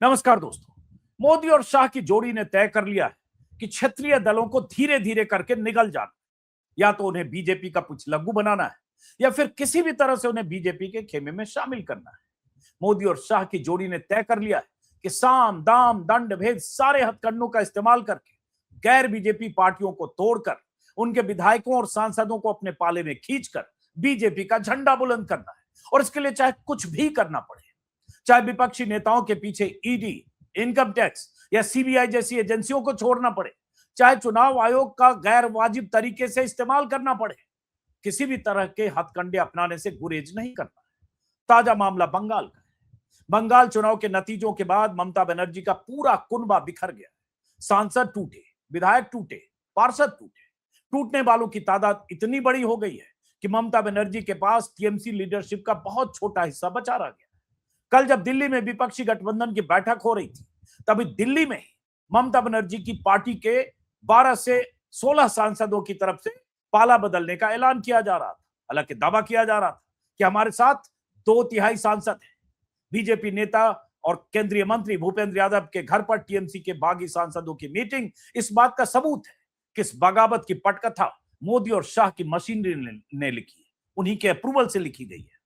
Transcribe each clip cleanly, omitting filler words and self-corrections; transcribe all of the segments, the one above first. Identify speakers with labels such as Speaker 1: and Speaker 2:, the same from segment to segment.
Speaker 1: नमस्कार दोस्तों। मोदी और शाह की जोड़ी ने तय कर लिया है कि क्षेत्रीय दलों को धीरे धीरे करके निगल जाना, या तो उन्हें बीजेपी का पुछलग्गू बनाना है या फिर किसी भी तरह से उन्हें बीजेपी के खेमे में शामिल करना है। मोदी और शाह की जोड़ी ने तय कर लिया है कि साम दाम दंड भेद सारे हथकंडों का इस्तेमाल करके गैर बीजेपी पार्टियों को तोड़कर उनके विधायकों और सांसदों को अपने पाले में खींचकर बीजेपी का झंडा बुलंद करना है, और इसके लिए चाहे कुछ भी करना पड़े। चाहे विपक्षी नेताओं के पीछे ईडी, इनकम टैक्स या सीबीआई जैसी एजेंसियों को छोड़ना पड़े, चाहे चुनाव आयोग का गैर वाजिब तरीके से इस्तेमाल करना पड़े, किसी भी तरह के हथकंडे अपनाने से गुरेज नहीं करना है। ताजा मामला बंगाल का है। बंगाल चुनाव के नतीजों के बाद ममता बनर्जी का पूरा कुनबा बिखर गया। सांसद टूटे, विधायक टूटे, पार्षद टूटे। टूटने वालों की तादाद इतनी बड़ी हो गई है कि ममता बनर्जी के पास टीएमसी लीडरशिप का बहुत छोटा हिस्सा बचा रह गया। कल जब दिल्ली में विपक्षी गठबंधन की बैठक हो रही थी, तभी दिल्ली में ममता बनर्जी की पार्टी के 12 से 16 सांसदों की तरफ से पाला बदलने का ऐलान किया जा रहा था। हालांकि दावा किया जा रहा था कि हमारे साथ 2/3 सांसद हैं। बीजेपी नेता और केंद्रीय मंत्री भूपेंद्र यादव के घर पर टीएमसी के बागी सांसदों की मीटिंग इस बात का सबूत है कि इस बगावत की पटकथा मोदी और शाह की मशीनरी ने लिखी है, उन्हीं के अप्रूवल से लिखी गई है।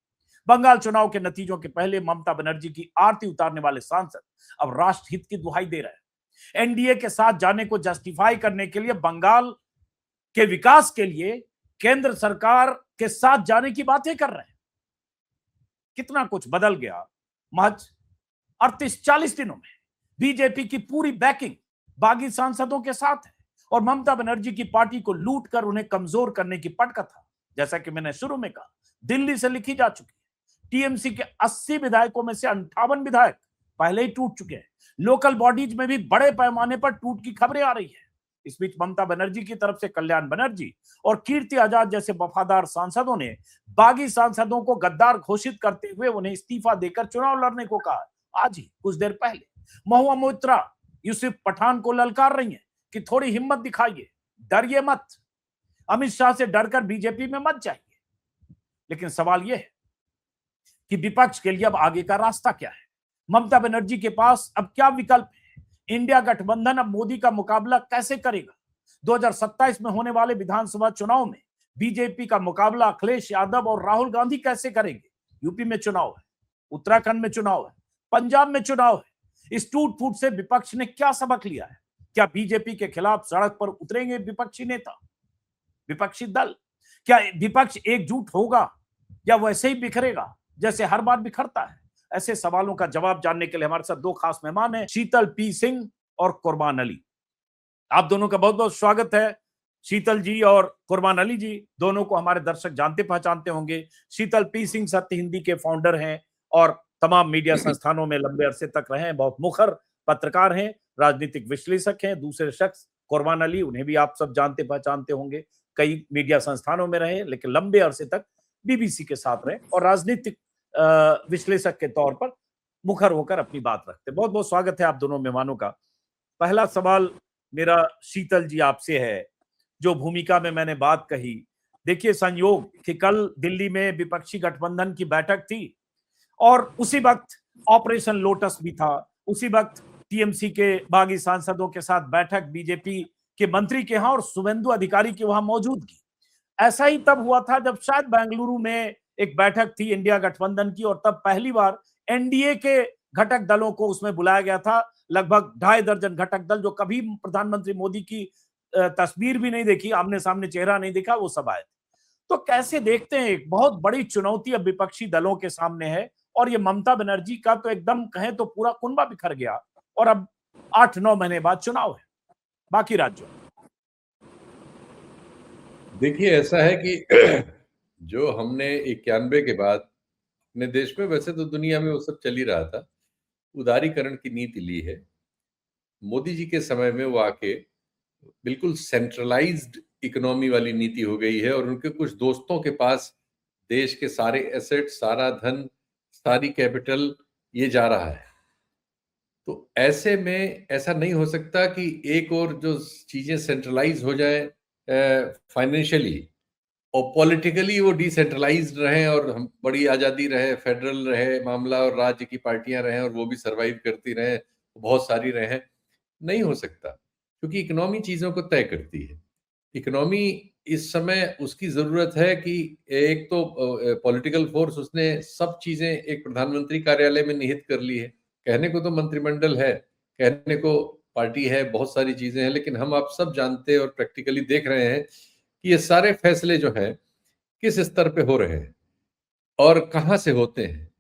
Speaker 1: बंगाल चुनाव के नतीजों के पहले ममता बनर्जी की आरती उतारने वाले सांसद अब राष्ट्रहित की दुहाई दे रहे हैं। एनडीए के साथ जाने को जस्टिफाई करने के लिए बंगाल के विकास के लिए केंद्र सरकार के साथ जाने की बातें कर रहे हैं। कितना कुछ बदल गया महज 38-40 दिनों में। बीजेपी की पूरी बैकिंग बागी सांसदों के साथ है और ममता बनर्जी की पार्टी को लूट कर उन्हें कमजोर करने की पटकथा, जैसा कि मैंने शुरू में कहा, दिल्ली से लिखी जा चुकी है। टीएमसी के 80 विधायकों में से 58 विधायक पहले ही टूट चुके हैं। लोकल बॉडीज में भी बड़े पैमाने पर टूट की खबरें आ रही है। इस बीच ममता बनर्जी की तरफ से कल्याण बनर्जी और कीर्ति आजाद जैसे वफादार सांसदों ने बागी सांसदों को गद्दार घोषित करते हुए उन्हें इस्तीफा देकर चुनाव लड़ने को कहा। आज ही कुछ देर पहले महुआ मोइत्रा यूसुफ पठान को ललकार रही है कि थोड़ी हिम्मत दिखाइए, डरिए मत, अमित शाह से डरकर बीजेपी में मत जाइए। लेकिन सवाल यह है कि विपक्ष के लिए अब आगे का रास्ता क्या है? ममता बनर्जी के पास अब क्या विकल्प है? इंडिया गठबंधन अब मोदी का मुकाबला कैसे करेगा? 2027 में होने वाले विधानसभा चुनाव में बीजेपी का मुकाबला अखिलेश यादव और राहुल गांधी कैसे करेंगे? यूपी में चुनाव है, उत्तराखंड में चुनाव है, पंजाब में चुनाव है। इस टूट फूट से विपक्ष ने क्या सबक लिया है? क्या बीजेपी के खिलाफ सड़क पर उतरेंगे विपक्षी नेता, विपक्षी दल? क्या विपक्ष एकजुट होगा या वैसे ही बिखरेगा जैसे हर बार बिखरता है? ऐसे सवालों का जवाब जानने के लिए हमारे साथ दो खास मेहमान हैं, शीतल पी सिंह और कुरबान अली। आप दोनों का बहुत बहुत स्वागत है। शीतल जी और कुरबान अली जी, दोनों को हमारे दर्शक जानते पहचानते होंगे। शीतल पी सिंह सत्य हिंदी के फाउंडर हैं और तमाम मीडिया संस्थानों में लंबे अरसे तक रहे हैं, बहुत मुखर पत्रकार हैं, राजनीतिक विश्लेषक हैं। दूसरे शख्स कुरबान अली, उन्हें भी आप सब जानते पहचानते होंगे, कई मीडिया संस्थानों में रहे लेकिन लंबे अरसे तक बीबीसी के साथ रहे और राजनीतिक विश्लेषक के तौर पर मुखर होकर अपनी बात रखते। बहुत बहुत स्वागत है आप दोनों मेहमानों का। पहला सवाल मेरा शीतल जी आपसे है, जो भूमिका में मैंने बात कही। देखिए, संयोग कि कल दिल्ली में विपक्षी गठबंधन की बैठक थी और उसी वक्त ऑपरेशन लोटस भी था, उसी वक्त टीएमसी के बागी सांसदों के साथ बैठक बीजेपी के मंत्री के यहाँ और शुभेंदु अधिकारी की वहां मौजूदगी। ऐसा ही तब हुआ था जब शायद बेंगलुरु में एक बैठक थी इंडिया गठबंधन की, और तब पहली बार एनडीए के घटक दलों को उसमें बुलाया गया था। लगभग 2.5 दर्जन घटक दल, जो कभी प्रधानमंत्री मोदी की तस्वीर भी नहीं देखी, आमने सामने चेहरा नहीं देखा, वो सब आए थे। तो कैसे देखते हैं, एक बहुत बड़ी चुनौती अब विपक्षी दलों के सामने है और ये ममता बनर्जी का तो एकदम कहें तो पूरा कुनबा बिखर गया और अब 8-9 महीने बाद चुनाव है बाकी राज्यों।
Speaker 2: देखिए, ऐसा है कि जो हमने 91 के बाद अपने देश में, वैसे तो दुनिया में वो सब चल ही रहा था, उदारीकरण की नीति ली है। मोदी जी के समय में वो आके बिल्कुल सेंट्रलाइज्ड इकोनॉमी वाली नीति हो गई है और उनके कुछ दोस्तों के पास देश के सारे एसेट, सारा धन, सारी कैपिटल ये जा रहा है। तो ऐसे में ऐसा नहीं हो सकता कि एक और जो चीजें सेंट्रलाइज हो जाए फाइनेंशियली और पॉलिटिकली वो डिसेंट्रलाइज्ड रहे और हम बड़ी आजादी रहे, फेडरल रहे मामला और राज्य की पार्टियां रहे और वो भी सरवाइव करती रहे, बहुत सारी रहे, नहीं हो सकता, क्योंकि इकोनॉमी चीजों को तय करती है। इकोनॉमी इस समय उसकी जरूरत है कि एक तो पॉलिटिकल फोर्स, उसने सब चीजें एक प्रधानमंत्री कार्यालय में निहित कर ली है। कहने को तो मंत्रिमंडल है, कहने को पार्टी है, बहुत सारी चीजें हैं, लेकिन हम आप सब जानते हैं और प्रैक्टिकली देख रहे हैं कि ये सारे फैसले जो हैं किस स्तर पे हो रहे हैं और कहाँ से होते हैं।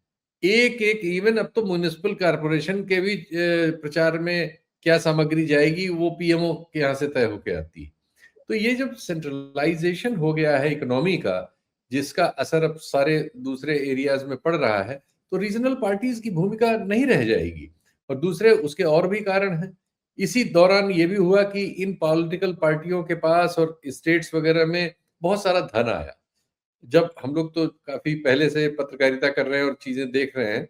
Speaker 2: एक एक इवन अब तो म्युनिसिपल कॉर्पोरेशन के भी प्रचार में क्या सामग्री जाएगी वो पीएमओ के यहाँ से तय होके आती है। तो ये जब सेंट्रलाइजेशन हो गया है इकोनॉमी का, जिसका असर अब सारे दूसरे एरियाज में पड़ रहा है, तो रीजनल पार्टीज की भूमिका नहीं रह जाएगी। और दूसरे उसके और भी कारण हैं। इसी दौरान ये भी हुआ कि इन पॉलिटिकल पार्टियों के पास और स्टेट्स वगैरह में बहुत सारा धन आया। जब हम लोग तो काफी पहले से पत्रकारिता कर रहे हैं और चीजें देख रहे हैं,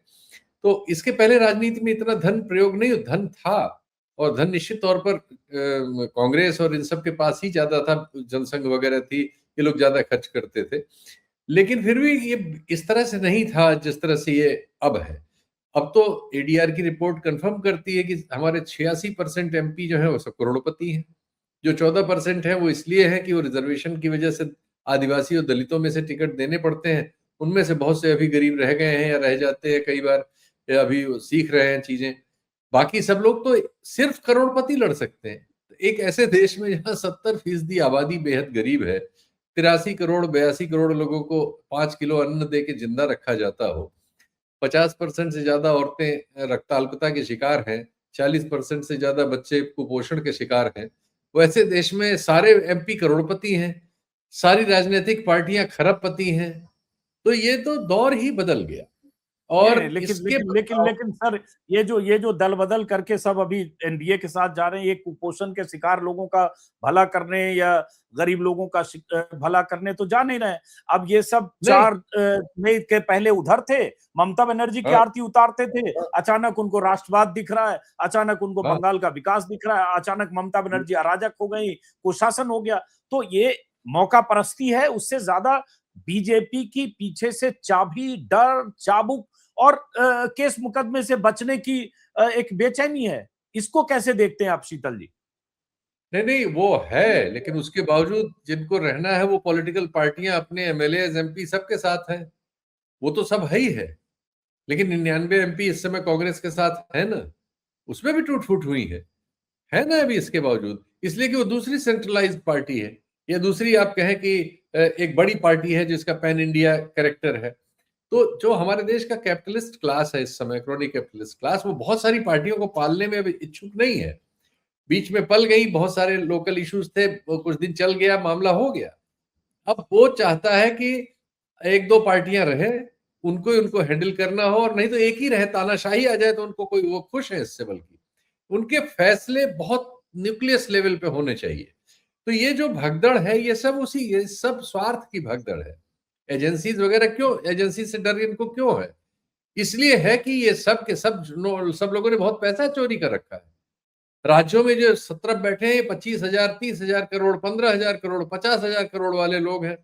Speaker 2: तो इसके पहले राजनीति में इतना धन प्रयोग नहीं, धन था और धन निश्चित तौर पर कांग्रेस और इन सब के पास ही ज्यादा था, जनसंघ वगैरह थी, ये लोग ज्यादा खर्च करते थे। लेकिन फिर भी ये इस तरह से नहीं था जिस तरह से ये अब है। अब तो एडीआर की रिपोर्ट कंफर्म करती है कि हमारे 86% एमपी जो है वो सब करोड़पति हैं। जो 14% है वो इसलिए है कि वो रिजर्वेशन की वजह से आदिवासी और दलितों में से टिकट देने पड़ते हैं। उनमें से बहुत से अभी गरीब रह गए हैं या रह जाते हैं कई बार, या अभी सीख रहे हैं चीजें। बाकी सब लोग तो सिर्फ करोड़पति लड़ सकते हैं। एक ऐसे देश में जहां 70% आबादी बेहद गरीब है, 83 करोड़ 82 करोड़ लोगों को 5 किलो अन्न दे के जिंदा रखा जाता हो, 50% से ज्यादा औरतें रक्ताल्पता के शिकार हैं, 40% से ज्यादा बच्चे कुपोषण के शिकार हैं, वैसे देश में सारे एमपी करोड़पति हैं, सारी राजनीतिक पार्टियां खरबपति हैं। तो ये तो दौर ही बदल गया।
Speaker 1: नहीं
Speaker 2: और
Speaker 1: नहीं, लेकिन
Speaker 2: इसके
Speaker 1: लेकिन लेकिन लेकिन सर, ये जो दल बदल करके सब अभी एनडीए के साथ जा रहे हैं, ये कुपोषण के शिकार लोगों का भला करने या गरीब लोगों का भला करने तो जा नहीं रहे। अब ये सब
Speaker 2: नहीं,
Speaker 1: 4 मई के पहले उधर थे, ममता बनर्जी की
Speaker 2: हाँ,
Speaker 1: आरती उतारते थे, अचानक उनको राष्ट्रवाद दिख रहा है, अचानक उनको
Speaker 2: हाँ,
Speaker 1: बंगाल का विकास दिख रहा है, अचानक ममता बनर्जी अराजक हो गई, कुशासन हो गया। तो ये मौका परस्ती है, उससे ज्यादा बीजेपी की पीछे से चाबी, डर, चाबुक और केस मुकदमे से बचने की एक बेचैनी है। इसको कैसे देखते हैं आप शीतल जी?
Speaker 2: नहीं नहीं, वो है, लेकिन उसके बावजूद जिनको रहना है वो पॉलिटिकल पार्टियां अपने एमएलए एमपी सबके साथ हैं, वो तो सब है ही है। लेकिन 99 एमपी इस समय कांग्रेस के साथ है ना, उसमें भी टूट फूट हुई है ना अभी इसके बावजूद, इसलिए कि वो दूसरी सेंट्रलाइज्ड पार्टी है, या दूसरी आप कहें कि एक बड़ी पार्टी है जिसका पैन इंडिया कैरेक्टर है। तो जो हमारे देश का कैपिटलिस्ट क्लास है इस समय, क्रोनी कैपिटलिस्ट क्लास, वो बहुत सारी पार्टियों को पालने में अभी इच्छुक नहीं है। बीच में पल गई, बहुत सारे लोकल इश्यूज थे, वो कुछ दिन चल गया, मामला हो गया। अब वो चाहता है कि एक दो पार्टियां रहे, उनको उनको हैंडल करना हो, और नहीं तो एक ही रहे, तानाशाही आ जाए तो उनको कोई, वो खुश है इससे। बल्कि उनके फैसले बहुत न्यूक्लियस लेवल पे होने चाहिए। तो ये जो भगदड़ है, ये सब स्वार्थ की भगदड़ है। एजेंसीज वगैरह क्यों, एजेंसी से डर इनको क्यों है? इसलिए है कि ये सब के सब लोगों ने बहुत पैसा चोरी कर रखा है। राज्यों में जो 17 बैठे हैं, 25,000 30,000 करोड़, 15,000 करोड़, 50,000 करोड़ वाले लोग हैं।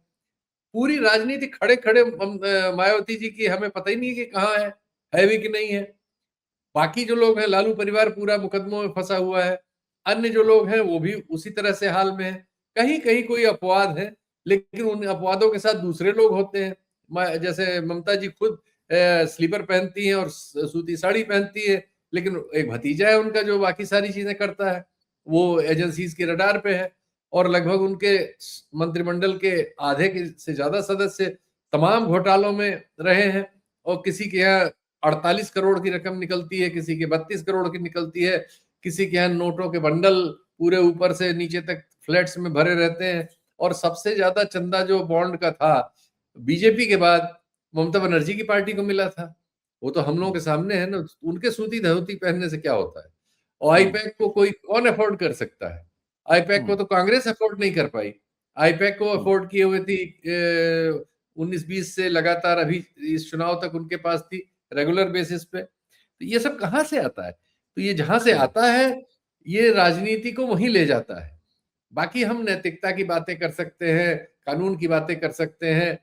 Speaker 2: पूरी राजनीति खड़े खड़े मायावती जी की हमें पता ही नहीं कि कहाँ है भी कि नहीं है। बाकी जो लोग हैं, लालू परिवार पूरा मुकदमों में फंसा हुआ है। अन्य जो लोग हैं वो भी उसी तरह से हाल में है। कहीं कहीं कोई अपवाद है, लेकिन उन अपवादों के साथ दूसरे लोग होते हैं। जैसे ममता जी खुद स्लीपर पहनती हैं और सूती साड़ी पहनती है, लेकिन एक भतीजा है उनका जो बाकी सारी चीजें करता है, वो एजेंसीज के रडार पे है। और लगभग उनके मंत्रिमंडल के आधे के से ज्यादा सदस्य तमाम घोटालों में रहे हैं। और किसी के यहाँ 48 करोड़ की रकम निकलती है, किसी के 32 करोड़ की निकलती है, किसी के यहाँ नोटों के बंडल पूरे ऊपर से नीचे तक फ्लैट्स में भरे रहते हैं। और सबसे ज्यादा चंदा जो बॉन्ड का था बीजेपी के बाद ममता बनर्जी की पार्टी को मिला था। वो तो हम लोगों के सामने है ना, उनके सूती धोती पहनने से क्या होता है। और आईपैक को कोई कौन अफोर्ड कर सकता है? आईपैक को तो कांग्रेस अफोर्ड नहीं कर पाई। आईपैक को अफोर्ड किए हुए थी 19-20 से लगातार, अभी इस चुनाव तक उनके पास थी रेगुलर बेसिस पे। तो ये सब कहाँ से आता है? तो ये जहां से आता है, ये राजनीति को वहीं ले जाता है। बाकी हम नैतिकता की बातें कर सकते हैं, कानून की बातें कर सकते हैं,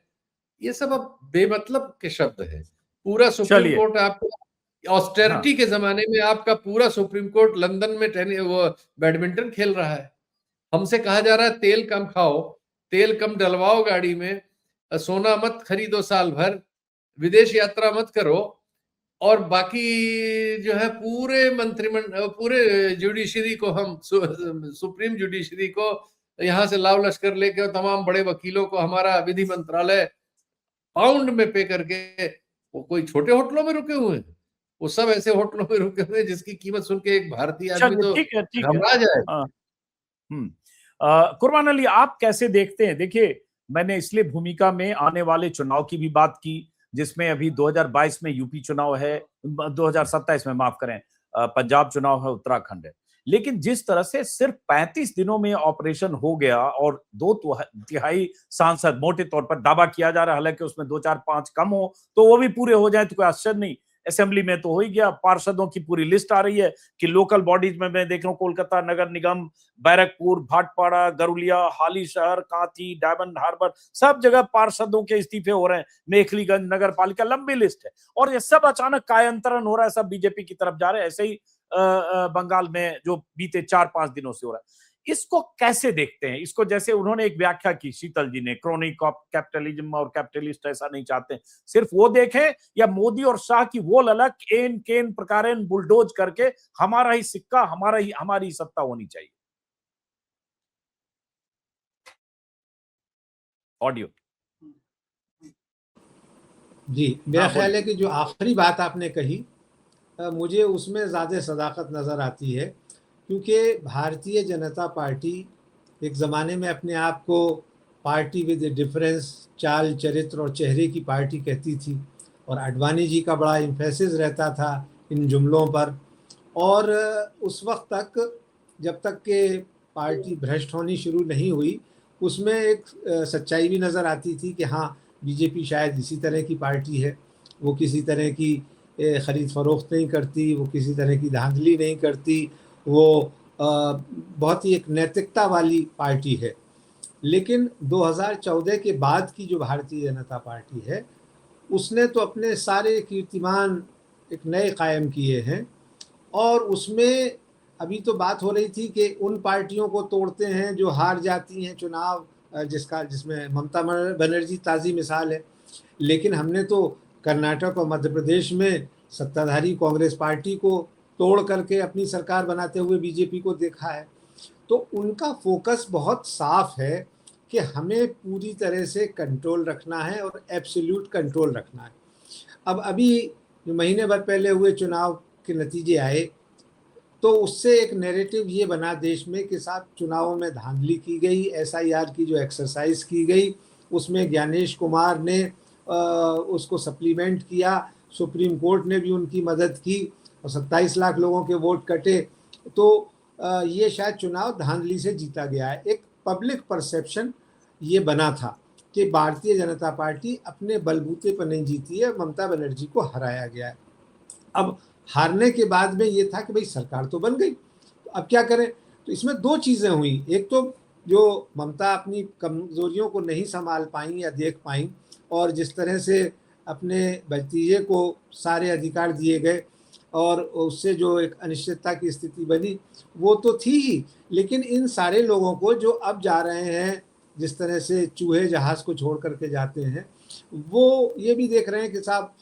Speaker 2: ये सब अब बेमतलब के शब्द हैं। पूरा सुप्रीम
Speaker 1: चलिए।
Speaker 2: कोर्ट आपका
Speaker 1: हाँ।
Speaker 2: ऑस्टेरिटी के जमाने में आपका पूरा सुप्रीम कोर्ट लंदन में वो बैडमिंटन खेल रहा है। हमसे कहा जा रहा है तेल कम खाओ, तेल कम डलवाओ गाड़ी में, सोना मत खरीदो साल भर, विदेश यात्रा मत करो, और बाकी जो है पूरे मंत्रिमंडल, पूरे जुडिशरी को हम सुप्रीम जुडिशरी को यहाँ से लाव लश्कर लेके तमाम बड़े वकीलों को हमारा विधि मंत्रालय पाउंड में पे करके, वो कोई छोटे होटलों में रुके हुए हैं, वो सब ऐसे होटलों में रुके हुए हैं जिसकी कीमत सुन के एक भारतीय आदमी
Speaker 1: चलिए,
Speaker 2: तो
Speaker 1: ठीक है, ठीक है।
Speaker 2: घबरा जाए।
Speaker 1: हाँ। कुरबान अली, आप कैसे देखते हैं? देखिए, मैंने इसलिए भूमिका में आने वाले चुनाव की भी बात की, जिसमें अभी 2022 में यूपी चुनाव है, 2027 में, माफ करें, पंजाब चुनाव है, उत्तराखंड है। लेकिन जिस तरह से सिर्फ 35 दिनों में ऑपरेशन हो गया और 2 तिहाई सांसद, मोटे तौर पर दावा किया जा रहा है, हालांकि उसमें 2 4 5 कम हो तो वो भी पूरे हो जाए तो कोई आश्चर्य नहीं। असेंबली में तो हो ही गया, पार्षदों की पूरी लिस्ट आ रही है कि लोकल बॉडीज में मैं देख रहा हूँ, कोलकाता नगर निगम, बैरकपुर, भाटपाड़ा, गरुलिया, हाली शहर, कांची, डायमंड हार्बर, सब जगह पार्षदों के इस्तीफे हो रहे हैं। मेखलीगंज नगर पालिका, लंबी लिस्ट है। और ये सब अचानक कायांतरण हो रहा है, सब बीजेपी की तरफ जा रहे हैं। ऐसे ही बंगाल में जो बीते 4 5 दिनों से हो रहा है, इसको कैसे देखते हैं? इसको, जैसे उन्होंने एक व्याख्या की शीतल जी ने, क्रोनिक ऑफ कैपिटलिज्म और कैपिटलिस्ट ऐसा नहीं चाहते, सिर्फ वो देखें, या मोदी और शाह की वो ललक एन केन प्रकारेन बुलडोज करके हमारा ही सिक्का, हमारी सत्ता होनी चाहिए। ऑडियो।
Speaker 3: जी, मेरा
Speaker 1: हाँ,
Speaker 3: ख्याल
Speaker 1: बोलिए।
Speaker 3: है कि जो आखिरी बात आपने कही, मुझे उसमें ज़्यादा सदाकत नज़र आती है, क्योंकि भारतीय जनता पार्टी एक ज़माने में अपने आप को पार्टी विद ए डिफरेंस, चाल, चरित्र और चेहरे की पार्टी कहती थी, और आडवाणी जी का बड़ा एम्फेसिस रहता था इन जुमलों पर। और उस वक्त तक, जब तक कि पार्टी भ्रष्ट होनी शुरू नहीं हुई, उसमें एक सच्चाई भी नज़र आती थी कि हाँ, बीजेपी शायद इसी तरह की पार्टी है। वो किसी तरह की ख़रीद फ़रोख्त नहीं करती, वो किसी तरह की धांधली नहीं करती, वो बहुत ही एक नैतिकता वाली पार्टी है। लेकिन 2014 के बाद की जो भारतीय जनता पार्टी है, उसने तो अपने सारे कीर्तिमान एक नए कायम किए हैं। और उसमें अभी तो बात हो रही थी कि उन पार्टियों को तोड़ते हैं जो हार जाती हैं चुनाव, जिसमें ममता बनर्जी ताज़ी मिसाल है। लेकिन हमने तो कर्नाटक और मध्य प्रदेश में सत्ताधारी कांग्रेस पार्टी को तोड़ करके अपनी सरकार बनाते हुए बीजेपी को देखा है। तो उनका फोकस बहुत साफ है कि हमें पूरी तरह से कंट्रोल रखना है और एब्सोल्यूट कंट्रोल रखना है। अब अभी जो महीने भर पहले हुए चुनाव के नतीजे आए, तो उससे एक नैरेटिव ये बना देश में कि साहब चुनावों में धांधली की गई, एसआईआर की जो एक्सरसाइज की गई, उसमें ज्ञानेश कुमार ने उसको सप्लीमेंट किया, सुप्रीम कोर्ट ने भी उनकी मदद की, और 27 लाख लोगों के वोट कटे। तो ये शायद चुनाव धांधली से जीता गया है। एक पब्लिक परसेप्शन ये बना था कि भारतीय जनता पार्टी अपने बलबूते पर नहीं जीती है, ममता बनर्जी को हराया गया है। अब हारने के बाद में ये था कि भाई सरकार तो बन गई, तो अब क्या करें? तो इसमें 2 चीज़ें हुई। एक तो जो ममता अपनी कमज़ोरियों को नहीं संभाल पाई या देख पाई, और जिस तरह से अपने भतीजे को सारे अधिकार दिए गए और उससे जो एक अनिश्चितता की स्थिति बनी, वो तो थी ही। लेकिन इन सारे लोगों को जो अब जा रहे हैं, जिस तरह से चूहे जहाज़ को छोड़ करके जाते हैं, वो ये भी देख रहे हैं कि साहब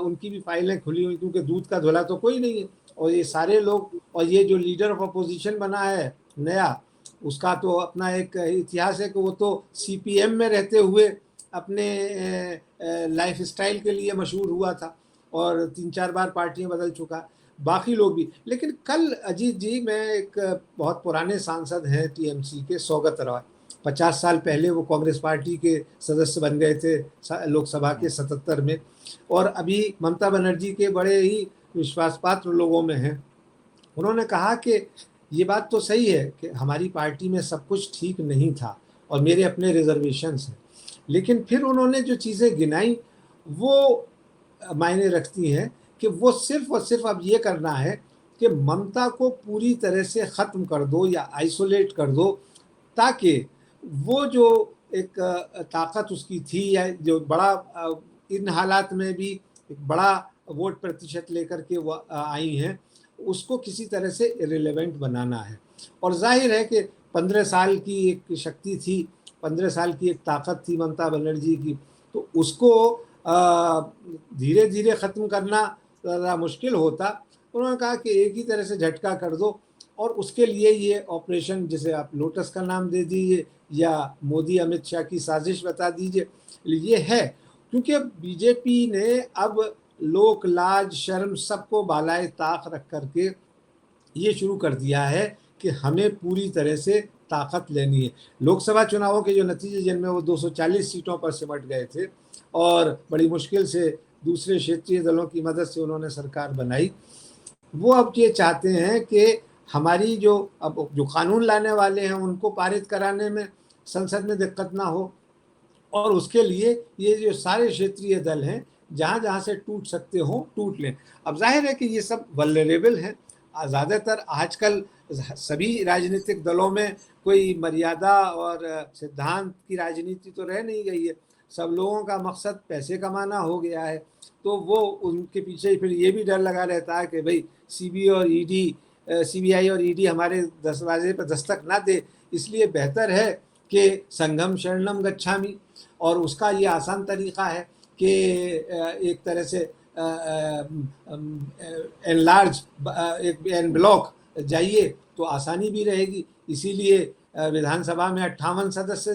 Speaker 3: उनकी भी फाइलें खुली हुई, क्योंकि दूध का धुला तो कोई नहीं है। और ये सारे लोग, और ये जो लीडर ऑफ अपोजिशन बना है नया, उसका तो अपना एक इतिहास है कि वो तो सीपीएम में रहते हुए अपने लाइफ स्टाइल के लिए मशहूर हुआ था, और 3 4 बार पार्टियां बदल चुका, बाकी लोग भी। लेकिन कल अजीत जी, मैं एक बहुत पुराने सांसद हैं टीएमसी के, सौगत रॉय, 50 साल पहले वो कांग्रेस पार्टी के सदस्य बन गए थे लोकसभा के 77 में, और अभी ममता बनर्जी के बड़े ही विश्वास पात्र लोगों में हैं। उन्होंने कहा कि ये बात तो सही है कि हमारी पार्टी में सब कुछ ठीक नहीं था और मेरे अपने रिजर्वेशंस हैं, लेकिन फिर उन्होंने जो चीज़ें गिनाई वो मायने रखती हैं कि वो सिर्फ और सिर्फ अब ये करना है कि ममता को पूरी तरह से ख़त्म कर दो या आइसोलेट कर दो, ताकि वो जो एक ताकत उसकी थी, या जो बड़ा इन हालात में भी एक बड़ा वोट प्रतिशत लेकर के वो आई हैं, उसको किसी तरह से इरेलेवेंट बनाना है। और जाहिर है कि 15 साल की एक शक्ति थी, 15 साल की एक ताकत थी ममता बनर्जी की, तो उसको धीरे धीरे ख़त्म करना ज़रा मुश्किल होता। उन्होंने कहा कि एक ही तरह से झटका कर दो, और उसके लिए ये ऑपरेशन, जिसे आप लोटस का नाम दे दीजिए या मोदी अमित शाह की साजिश बता दीजिए, ये है। क्योंकि बीजेपी ने अब लोक लाज शर्म सबको बालाए ताक रख करके ये शुरू कर दिया है कि हमें पूरी तरह से ताकत लेनी है। लोकसभा चुनावों के जो नतीजे, जिनमें वो 240 सीटों पर सिमट गए थे और बड़ी मुश्किल से दूसरे क्षेत्रीय दलों की मदद से उन्होंने सरकार बनाई, वो अब ये चाहते हैं कि हमारी जो अब जो कानून लाने वाले हैं उनको पारित कराने में संसद में दिक्कत ना हो, और उसके लिए ये जो सारे क्षेत्रीय दल हैं जहाँ जहाँ से टूट सकते हो टूट लें। अब जाहिर है कि ये सब वल्नरेबल हैं। ज़्यादातर आजकल सभी राजनीतिक दलों में कोई मर्यादा और सिद्धांत की राजनीति तो रह नहीं गई है। सब लोगों का मकसद पैसे कमाना हो गया है, तो वो उनके पीछे फिर ये भी डर लगा रहता है कि भाई सीबीआई और ईडी हमारे दरवाजे पर दस्तक ना दे, इसलिए बेहतर है कि संघम शरणम गच्छामि। और उसका ये आसान तरीक़ा है कि एक तरह से एनलार्ज एन ब्लॉक जाइए तो आसानी भी रहेगी। इसीलिए विधानसभा में 58 सदस्य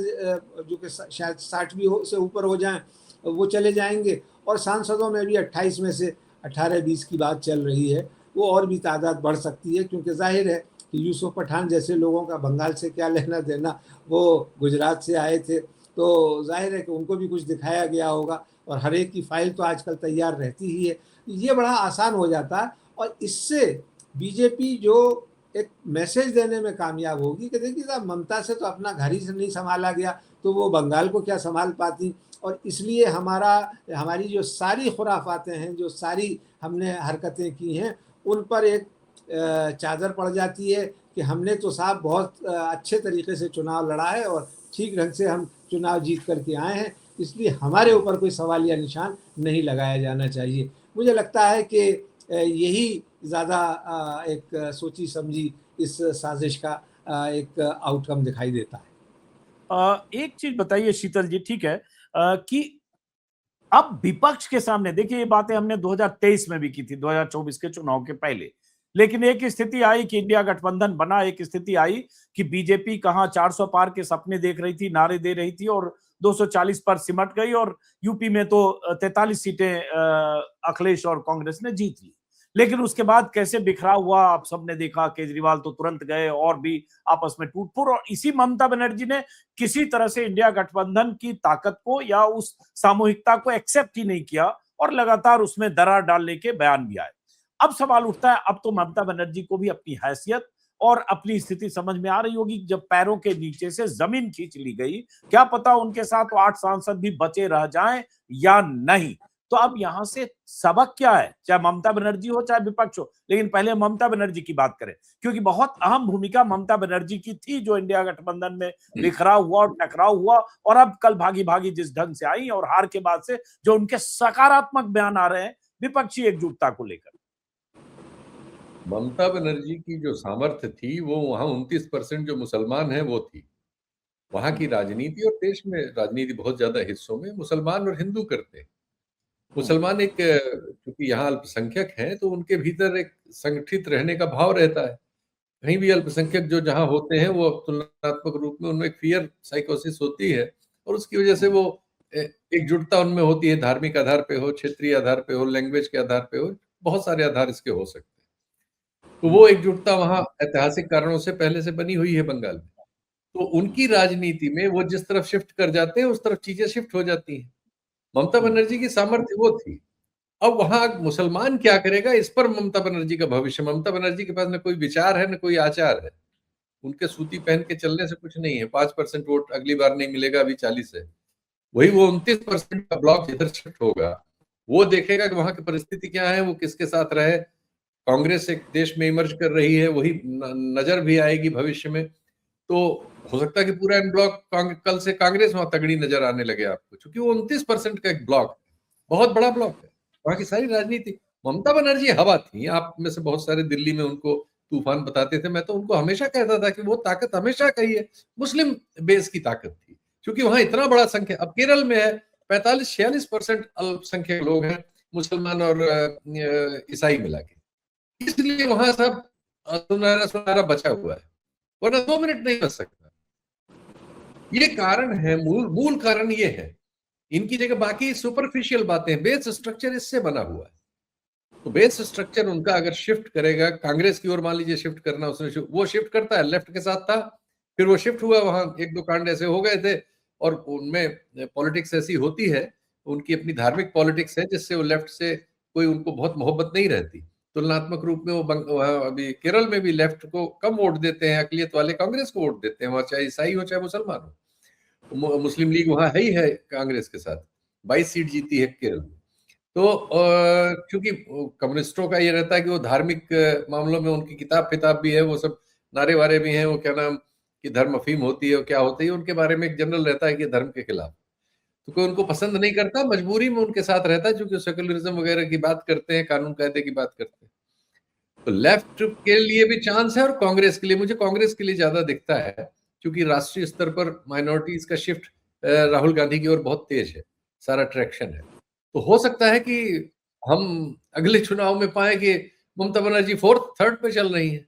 Speaker 3: जो कि शायद 60 भी से ऊपर हो जाएं वो चले जाएंगे, और सांसदों में भी 28 में से 18-20 की बात चल रही है। वो और भी तादाद बढ़ सकती है, क्योंकि जाहिर है कि यूसुफ पठान जैसे लोगों का बंगाल से क्या लेना देना, वो गुजरात से आए थे, तो जाहिर है कि उनको भी कुछ दिखाया गया होगा, और हर एक की फाइल तो आजकल तैयार रहती ही है। ये बड़ा आसान हो जाता है, और इससे बीजेपी जो एक मैसेज देने में कामयाब होगी कि देखिए साहब, ममता से तो अपना घर ही से नहीं संभाला गया, तो वो बंगाल को क्या संभाल पाती। और इसलिए हमारी जो सारी खुराफातें हैं, जो सारी हमने हरकतें की हैं, उन पर एक चादर पड़ जाती है कि हमने तो साहब बहुत अच्छे तरीके से चुनाव लड़ा है और ठीक ढंग से हम चुनाव जीत करके आए हैं, इसलिए हमारे ऊपर कोई सवालिया निशान नहीं लगाया जाना चाहिए। मुझे लगता है कि यही ज़्यादा एक सोची समझी इस साजिश का एक आउटकम दिखाई देता है।
Speaker 1: एक चीज बताइए शीतल जी, ठीक है कि अब विपक्ष के सामने देखिए, ये बातें हमने 2023 में भी की थी, 2024 के चुनाव के पहले, लेकिन एक स्थिति आई कि इंडिया गठबंधन बना, एक स्थिति आई कि बीजेपी कहां 400 पार के सपने देख रही थी, नारे दे रही थी, और 240 पर सिमट गई, और यूपी में तो 43 सीटें अखिलेश और कांग्रेस ने जीत ली। लेकिन उसके बाद कैसे बिखराव हुआ आप सबने देखा, केजरीवाल तो तुरंत गए और भी आपस में टूट फूट, और इसी ममता बनर्जी ने किसी तरह से इंडिया गठबंधन की ताकत को या उस सामूहिकता को एक्सेप्ट ही नहीं किया, और लगातार उसमें दरार डालने के बयान भी आए। अब सवाल उठता है, अब तो ममता बनर्जी को भी अपनी हैसियत और अपनी स्थिति समझ में आ रही होगी, जब पैरों के नीचे से जमीन खींच ली गई, क्या पता उनके साथ 8 सांसद भी बचे रह जाएं या नहीं। तो अब यहां से सबक क्या है, चाहे ममता बनर्जी हो चाहे विपक्ष हो। लेकिन पहले ममता बनर्जी की बात करें, क्योंकि बहुत अहम भूमिका ममता बनर्जी की थी, जो इंडिया गठबंधन में बिखराव हुआ और टकराव हुआ, और अब कल भागी भागी जिस ढंग से आई, और हार के बाद से जो उनके सकारात्मक बयान आ रहे हैं विपक्षी एकजुटता को लेकर।
Speaker 2: ममता बनर्जी की जो सामर्थ्य थी वो वहां 29% जो मुसलमान हैं वो थी। वहां की राजनीति, और देश में राजनीति बहुत ज्यादा हिस्सों में मुसलमान और हिंदू करते हैं। मुसलमान एक क्योंकि यहाँ अल्पसंख्यक हैं तो उनके भीतर एक संगठित रहने का भाव रहता है। कहीं भी अल्पसंख्यक जो जहाँ होते हैं वो तुलनात्मक रूप में उनमें एक फियर साइकोसिस होती है, और उसकी वजह से वो एकजुटता उनमें होती है। धार्मिक आधार पे हो, क्षेत्रीय आधार पे हो, लैंग्वेज के आधार पे हो, बहुत सारे आधार इसके हो सकते हैं। तो वो एकजुटता वहाँ ऐतिहासिक कारणों से पहले से बनी हुई है बंगाल में। तो उनकी राजनीति में वो जिस तरफ शिफ्ट कर जाते हैं उस तरफ चीजें शिफ्ट हो जाती हैं। ममता बनर्जी की सामर्थ्य वो थी। अब वहां मुसलमान क्या करेगा, इस पर ममता बनर्जी का भविष्य। ममता बनर्जी के पास न कोई विचार है न कोई आचार है। उनके सूती पहन के चलने से कुछ नहीं है। 5% वोट अगली बार नहीं मिलेगा, अभी 40 है। वही वो 29% का ब्लॉक इधर शिफ्ट होगा, वो देखेगा कि वहां की परिस्थिति क्या है, वो किसके साथ रहे। कांग्रेस एक देश में इमर्ज कर रही है, वही नजर भी आएगी भविष्य में। तो हो सकता है कि पूरा एन ब्लॉक कल से कांग्रेस वहां तगड़ी नजर आने लगे आपको, क्योंकि वो 29% का एक ब्लॉक, बहुत बड़ा ब्लॉक है। वहां की सारी राजनीति, ममता बनर्जी हवा थी, आप में से बहुत सारे दिल्ली में उनको तूफान बताते थे, मैं तो उनको हमेशा कहता था कि वो ताकत हमेशा कही है मुस्लिम बेस की ताकत थी, क्योंकि वहां इतना बड़ा संख्या, अब केरल में है 45-46% अल्पसंख्यक लोग हैं, मुसलमान और ईसाई मिला के, इसलिए वहां सब सुनहरा सुनहरा बचा हुआ है, वरना 2 मिनट नहीं बच सकता। ये कारण है, मूल कारण ये है। इनकी जगह बाकी सुपरफिशियल बातें, बेस स्ट्रक्चर इससे बना हुआ है, तो बेस स्ट्रक्चर उनका अगर शिफ्ट करेगा, कांग्रेस की ओर मान लीजिए शिफ्ट करना, उसने वो शिफ्ट करता है, लेफ्ट के साथ था, फिर वो शिफ्ट हुआ, वहां 1-2 कांड ऐसे हो गए थे, और उनमें पॉलिटिक्स ऐसी होती है, उनकी अपनी धार्मिक पॉलिटिक्स है, जिससे वो लेफ्ट से कोई उनको बहुत मोहब्बत नहीं रहती। तुलनात्मक रूप में वो अभी केरल में भी लेफ्ट को कम वोट देते हैं, अकलियत वाले कांग्रेस को वोट देते हैं, वहां चाहे ईसाई हो चाहे मुसलमान हो। मुस्लिम लीग वहां है ही है कांग्रेस के साथ, 22 सीट जीती है केरल में। तो क्योंकि कम्युनिस्टों का ये रहता है कि वो धार्मिक मामलों में उनकी किताब फिताब भी है, वो सब नारे वारे भी हैं, वो क्या नाम कि धर्म अफीम होती है, क्या होती है, उनके बारे में एक जनरल रहता है कि धर्म के खिलाफ, तो कोई उनको पसंद नहीं करता, मजबूरी में उनके साथ रहता है, क्योंकि सेकुलरिज्म वगैरह की बात करते हैं, कानून कायदे की बात करते हैं। तो लेफ्ट के लिए भी चांस है और कांग्रेस के लिए, मुझे कांग्रेस के लिए ज्यादा दिखता है, क्योंकि राष्ट्रीय स्तर पर माइनॉरिटीज का शिफ्ट राहुल गांधी की ओर बहुत तेज है, सारा ट्रैक्शन है। तो हो सकता है कि हम अगले चुनाव में पाए कि ममता बनर्जी 4th-3rd पे चल रही है,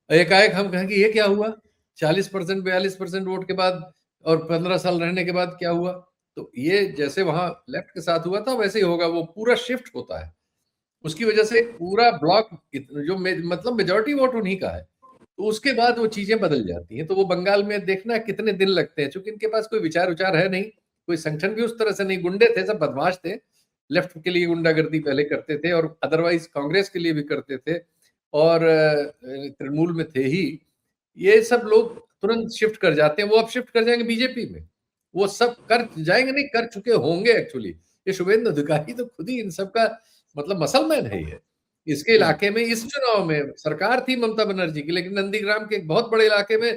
Speaker 2: एकाएक हम कहें कि ये क्या हुआ, 40% 42% वोट के बाद और 15 साल रहने के बाद क्या हुआ। तो ये जैसे वहां लेफ्ट के साथ हुआ था वैसे ही होगा, वो पूरा शिफ्ट होता है, उसकी वजह से पूरा ब्लॉक जो मतलब मेजॉरिटी वोट उन्हीं का है, तो उसके बाद वो चीजें बदल जाती हैं। तो वो बंगाल में देखना कितने दिन लगते हैं, क्योंकि इनके पास कोई विचार उचार है नहीं, कोई संगठन भी उस तरह से नहीं, गुंडे थे, सब बदमाश थे, लेफ्ट के लिए गुंडागर्दी पहले करते थे और अदरवाइज कांग्रेस के लिए भी करते थे, और तृणमूल में थे ही। ये सब लोग तुरंत शिफ्ट कर जाते हैं, वो अब शिफ्ट कर जाएंगे बीजेपी में, वो सब कर जाएंगे, नहीं कर चुके होंगे एक्चुअली। ये शुभेंदु अधिकारी तो खुद ही इन सब का मतलब मसलमैन है ये। इसके इलाके में इस चुनाव में सरकार थी ममता बनर्जी की, लेकिन नंदीग्राम के एक बहुत बड़े इलाके में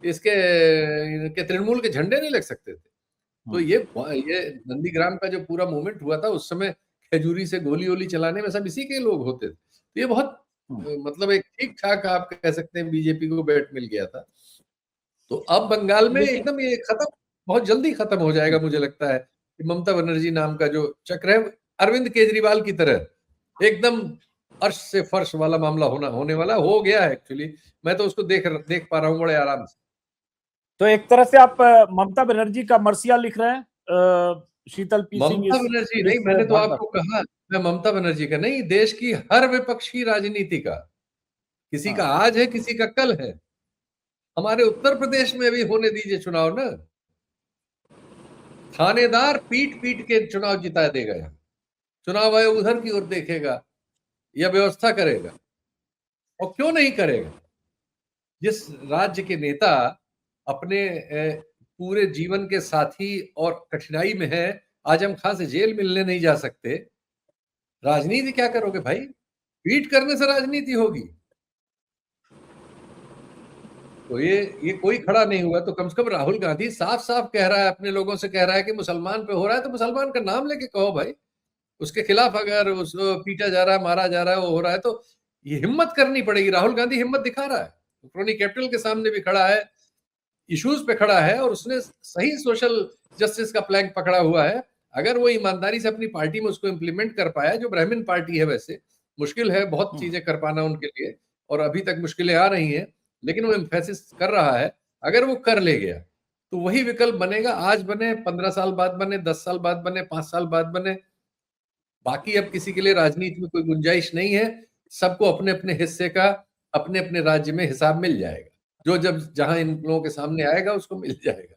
Speaker 2: इसके तृणमूल के झंडे नहीं लग सकते थे। तो ये नंदीग्राम का जो पूरा मूवमेंट हुआ था उस समय, खजूरी से गोली वोली चलाने में सब इसी के लोग होते थे। तो ये बहुत मतलब एक ठीक ठाक आप कह सकते हैं बीजेपी को बैट मिल गया था। तो अब बंगाल में एकदम ये खत्म, बहुत जल्दी खत्म हो जाएगा मुझे लगता है कि ममता बनर्जी नाम का जो चक्र है, अरविंद केजरीवाल की तरह एकदम अर्श से फर्श वाला मामला होने वाला हो गया है एक्चुअली। मैं तो उसको देख पा रहा हूँ बड़े आराम से।
Speaker 1: तो एक तरह से आप ममता बनर्जी का मर्सिया लिख रहे हैं, शीतल पी सिंह
Speaker 2: ममता बनर्जी नहीं, मैंने तो आपको कहा, मैं ममता बनर्जी का नहीं, देश की हर विपक्ष की राजनीति का, किसी का आज है किसी का कल है। हमारे उत्तर प्रदेश में भी होने दीजिए चुनाव ना, थानेदार पीट पीट के चुनाव जिता देगा, यहाँ चुनाव आयोग उधर की ओर देखेगा या व्यवस्था करेगा, और क्यों नहीं करेगा। जिस राज्य के नेता अपने पूरे जीवन के साथी और कठिनाई में है, आजम खां से जेल मिलने नहीं जा सकते, राजनीति क्या करोगे भाई, पीट करने से राजनीति होगी। तो ये कोई खड़ा नहीं हुआ, तो कम से कम राहुल गांधी साफ साफ कह रहा है, अपने लोगों से कह रहा है कि मुसलमान पे हो रहा है तो मुसलमान का नाम लेके कहो भाई, उसके खिलाफ अगर उसको पीटा जा रहा है, मारा जा रहा है, वो हो रहा है, तो ये हिम्मत करनी पड़ेगी। राहुल गांधी हिम्मत दिखा रहा है, क्रोनी कैपिटल के सामने भी खड़ा है, इश्यूज पे खड़ा है, और उसने सही सोशल जस्टिस का प्लैंक पकड़ा हुआ है। अगर वो ईमानदारी से अपनी पार्टी में उसको इम्प्लीमेंट कर पाया, जो ब्राह्मण पार्टी है, वैसे मुश्किल है बहुत चीजें कर पाना उनके लिए, और अभी तक मुश्किलें आ रही हैं, लेकिन वो एम्फेसिस कर रहा है। अगर वो कर ले गया तो वही विकल्प बनेगा, आज बने, 15 साल बाद बने, 10 साल बाद बने, 5 साल बाद बने, बाकी अब किसी के लिए राजनीति में कोई गुंजाइश नहीं है। सबको अपने अपने हिस्से का अपने अपने राज्य में हिसाब मिल जाएगा, जो जब जहां इन लोगों के सामने आएगा उसको मिल जाएगा।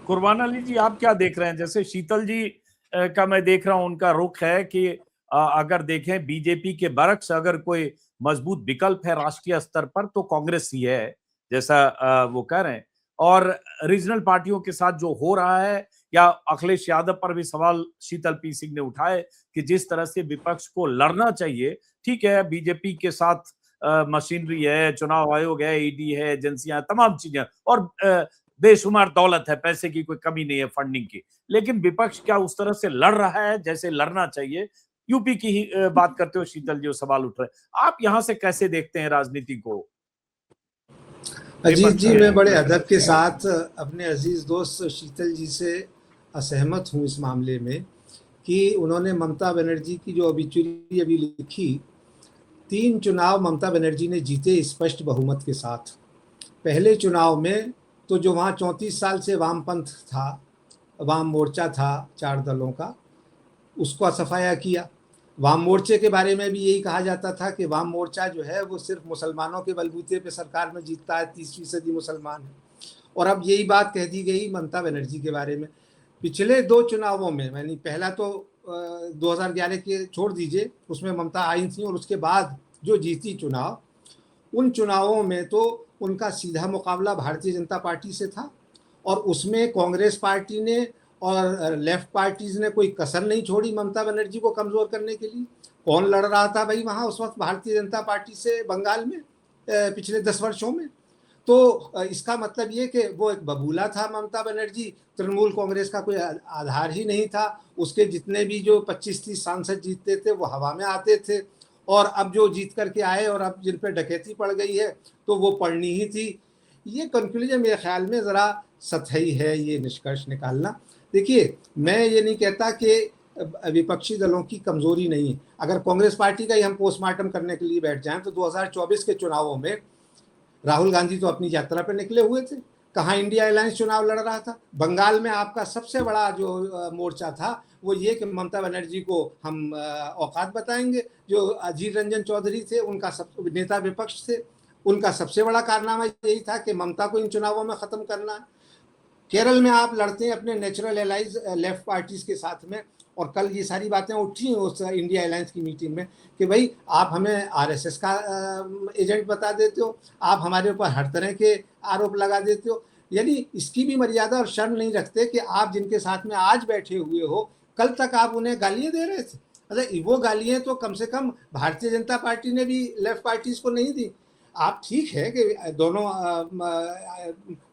Speaker 1: कुर्बान अली जी, आप क्या देख रहे हैं? जैसे शीतल जी का मैं देख रहा हूं, उनका रुख है कि अगर देखें बीजेपी के बरक्स अगर कोई मजबूत विकल्प है राष्ट्रीय स्तर पर तो कांग्रेस ही है, जैसा वो कह रहे हैं। और रीजनल पार्टियों के साथ जो हो रहा है, या अखिलेश यादव पर भी सवाल शीतल पी सिंह ने उठाए कि जिस तरह से विपक्ष को लड़ना चाहिए, ठीक है बीजेपी के साथ मशीनरी है, चुनाव आयोग है, ईडी है, एजेंसियां, तमाम चीजें, और बेशुमार दौलत है, पैसे की कोई कमी नहीं है, फंडिंग की। लेकिन विपक्ष क्या उस तरह से लड़ रहा है जैसे लड़ना चाहिए? यूपी की ही बात करते हो शीतल जी, सवाल उठ रहे हैं, आप यहां से कैसे देखते हैं राजनीति को?
Speaker 3: अजीत जी, मैं बड़े अदब के साथ अपने अजीज दोस्त शीतल जी से असहमत हूँ इस मामले में कि उन्होंने ममता बनर्जी की जो ऑबिचुरी अभी लिखी, 3 चुनाव ममता बनर्जी ने जीते स्पष्ट बहुमत के साथ। पहले चुनाव में तो जो वहाँ 34 साल से वामपंथ था, वाम मोर्चा था 4 दलों का, उसको सफाया किया। वाम मोर्चे के बारे में भी यही कहा जाता था कि वाम मोर्चा जो है वो सिर्फ मुसलमानों के बलबूते पे सरकार में जीतता है, 30% मुसलमान है। और अब यही बात कह दी गई ममता बनर्जी के बारे में। पिछले 2 चुनावों में, मैंने पहला तो 2011 के छोड़ दीजिए, उसमें ममता आई थी, और उसके बाद जो जीती चुनाव, उन चुनावों में तो उनका सीधा मुकाबला भारतीय जनता पार्टी से था, और उसमें कांग्रेस पार्टी ने और लेफ्ट पार्टीज ने कोई कसर नहीं छोड़ी ममता बनर्जी को कमजोर करने के लिए। कौन लड़ रहा था भाई वहाँ उस वक्त भारतीय जनता पार्टी से बंगाल में पिछले 10 वर्षों में? तो इसका मतलब ये कि वो एक बबूला था ममता बनर्जी, तृणमूल कांग्रेस का कोई आधार ही नहीं था। उसके जितने भी जो 25-30 सांसद जीतते थे वो हवा में आते थे, और अब जो जीत करके आए और अब जिन पर डकैती पड़ गई है तो वो पड़नी ही थी। ये कंक्लूजन मेरे ख्याल में ज़रा सतही है, ये निष्कर्ष निकालना। देखिए, मैं ये नहीं कहता कि विपक्षी दलों की कमजोरी नहीं है। अगर कांग्रेस पार्टी का ही हम पोस्टमार्टम करने के लिए बैठ जाएं तो 2024 के चुनावों में राहुल गांधी तो अपनी यात्रा पर निकले हुए थे, कहाँ इंडिया अलायंस चुनाव लड़ रहा था। बंगाल में आपका सबसे बड़ा जो मोर्चा था वो ये कि ममता बनर्जी को हम औकात बताएंगे। जो अधीर रंजन चौधरी थे, उनका सब नेता विपक्ष थे, उनका सबसे बड़ा कारनामा यही था कि ममता को इन चुनावों में ख़त्म करना है। केरल में आप लड़ते हैं अपने नेचुरल एलाइज लेफ्ट पार्टीज के साथ में, और कल ये सारी बातें उठी उस इंडिया अलायंस की मीटिंग में कि भाई आप हमें आरएसएस का एजेंट बता देते हो, आप हमारे ऊपर हर तरह के आरोप लगा देते हो। यानी इसकी भी मर्यादा और शर्म नहीं रखते कि आप जिनके साथ में आज बैठे हुए हो, कल तक आप उन्हें गालियाँ दे रहे थे। मतलब वो गालियाँ तो कम से कम भारतीय जनता पार्टी ने भी लेफ्ट पार्टीज को नहीं दी। आप ठीक है कि दोनों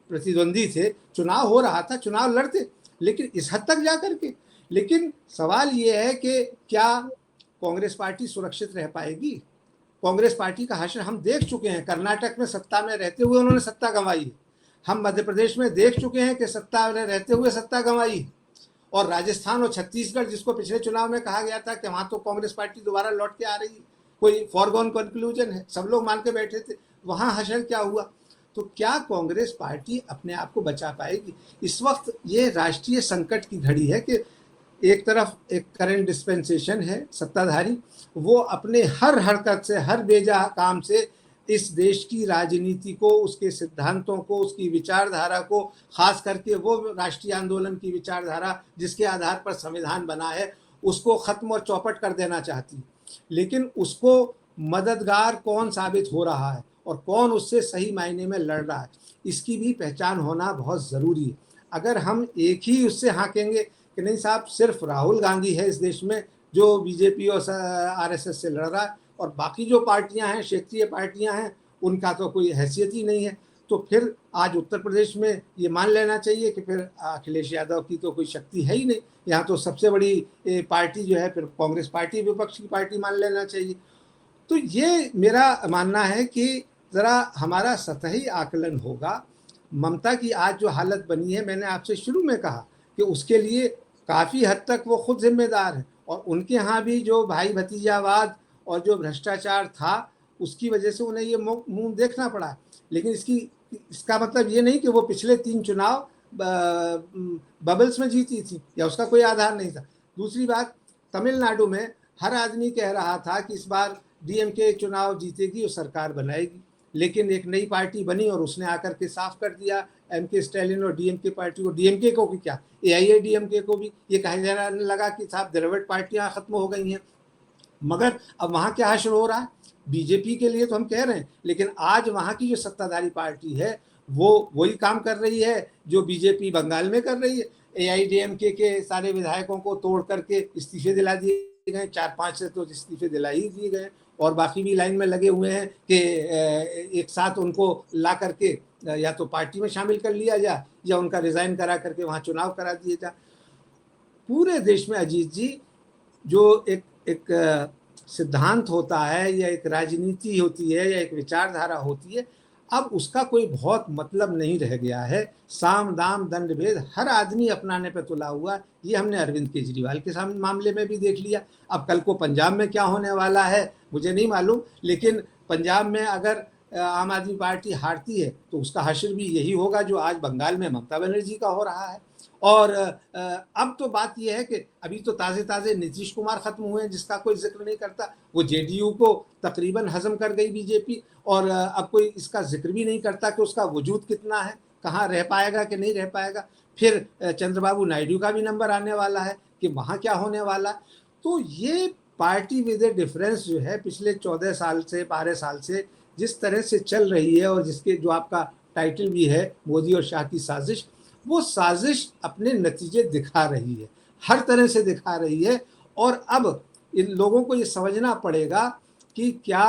Speaker 3: प्रतिद्वंदी थे, चुनाव हो रहा था, चुनाव लड़ते, लेकिन इस हद तक जा करके। लेकिन सवाल ये है कि क्या कांग्रेस पार्टी सुरक्षित रह पाएगी? कांग्रेस पार्टी का हश्र हम देख चुके हैं। कर्नाटक में सत्ता में रहते हुए उन्होंने सत्ता गंवाई है। हम मध्य प्रदेश में देख चुके हैं कि सत्ता में रहते हुए सत्ता गंवाई, और राजस्थान और छत्तीसगढ़, जिसको पिछले चुनाव में कहा गया था कि वहाँ तो कांग्रेस पार्टी दोबारा लौट के आ रही है, कोई फॉरगॉन कंक्लूजन है, सब लोग मान के बैठे थे, वहाँ हश्र क्या हुआ? तो क्या कांग्रेस पार्टी अपने आप को बचा पाएगी? इस वक्त ये राष्ट्रीय संकट की घड़ी है कि एक तरफ एक करंट डिस्पेंसेशन है सत्ताधारी, वो अपने हर हरकत से, हर बेजा काम से इस देश की राजनीति को, उसके सिद्धांतों को, उसकी विचारधारा को, खास करके वो राष्ट्रीय आंदोलन की विचारधारा जिसके आधार पर संविधान बना है, उसको खत्म और चौपट कर देना चाहती है। लेकिन उसको मददगार कौन साबित हो रहा है और कौन उससे सही मायने में लड़ रहा है, इसकी भी पहचान होना बहुत ज़रूरी है। अगर हम एक ही उससे हाँकेंगे कि नहीं साहब सिर्फ राहुल गांधी है इस देश में जो बीजेपी और आरएसएस से लड़ रहा है, और बाकी जो पार्टियां हैं, क्षेत्रीय पार्टियां हैं, उनका तो कोई हैसियत ही नहीं है, तो फिर आज उत्तर प्रदेश में ये मान लेना चाहिए कि फिर अखिलेश यादव की तो कोई शक्ति है ही नहीं। यहाँ तो सबसे बड़ी पार्टी जो है फिर कांग्रेस पार्टी, विपक्ष की पार्टी मान लेना चाहिए। तो ये मेरा मानना है कि ज़रा हमारा सतही आकलन होगा। ममता की आज जो हालत बनी है, मैंने आपसे शुरू में कहा कि उसके लिए काफ़ी हद तक वो खुद जिम्मेदार है, और उनके यहाँ भी जो भाई भतीजावाद और जो भ्रष्टाचार था उसकी वजह से उन्हें ये मुंह देखना पड़ा। लेकिन इसका मतलब ये नहीं कि वो पिछले 3 चुनाव बबल्स में जीती थी या उसका कोई आधार नहीं था। दूसरी बात, तमिलनाडु में हर आदमी कह रहा था कि इस बार डीएमके चुनाव जीतेगी और सरकार बनाएगी, लेकिन एक नई पार्टी बनी और उसने आकर के साफ कर दिया एमके स्टैलिन और डीएमके पार्टी को, डीएमके को भी क्या, एआईएडीएमके को भी ये कहा जाने लगा कि साहब द्रविड़ पार्टियां खत्म हो गई हैं। मगर अब वहाँ क्या हश्र हो रहा है? बीजेपी के लिए तो हम कह रहे हैं, लेकिन आज वहाँ की जो सत्ताधारी पार्टी है वो वही काम कर रही है जो बीजेपी बंगाल में कर रही है। एआईएडीएमके के सारे विधायकों को तोड़ करके इस्तीफे दिला दिए गए, 4-5 से तो इस्तीफे दिला ही दिए गए, और बाकी भी लाइन में लगे हुए हैं कि एक साथ उनको ला करके या तो पार्टी में शामिल कर लिया जाए या उनका रिजाइन करा करके वहाँ चुनाव करा दिए जाए। पूरे देश में अजीत जी जो एक सिद्धांत होता है या एक राजनीति होती है या एक विचारधारा होती है, अब उसका कोई बहुत मतलब नहीं रह गया है। साम दाम दंड भेद हर आदमी अपनाने पे तुला हुआ। ये हमने अरविंद केजरीवाल के सामने मामले में भी देख लिया। अब कल को पंजाब में क्या होने वाला है मुझे नहीं मालूम, लेकिन पंजाब में अगर आम आदमी पार्टी हारती है तो उसका हश्र भी यही होगा जो आज बंगाल में ममता बनर्जी का हो रहा है। और अब तो बात यह है कि अभी तो ताज़े ताज़े नीतीश कुमार खत्म हुए हैं जिसका कोई जिक्र नहीं करता। वो जेडीयू को तकरीबन हजम कर गई बीजेपी, और अब कोई इसका जिक्र भी नहीं करता कि उसका वजूद कितना है, कहाँ रह पाएगा कि नहीं रह पाएगा। फिर चंद्रबाबू नायडू का भी नंबर आने वाला है कि वहाँ क्या होने वाला। तो ये पार्टी विद ए डिफरेंस जो है पिछले 14 साल से 12 साल से जिस तरह से चल रही है, और जिसके जो आपका टाइटल भी है मोदी और शाह की साजिश, वो साजिश अपने नतीजे दिखा रही है, हर तरह से दिखा रही है। और अब इन लोगों को ये समझना पड़ेगा कि क्या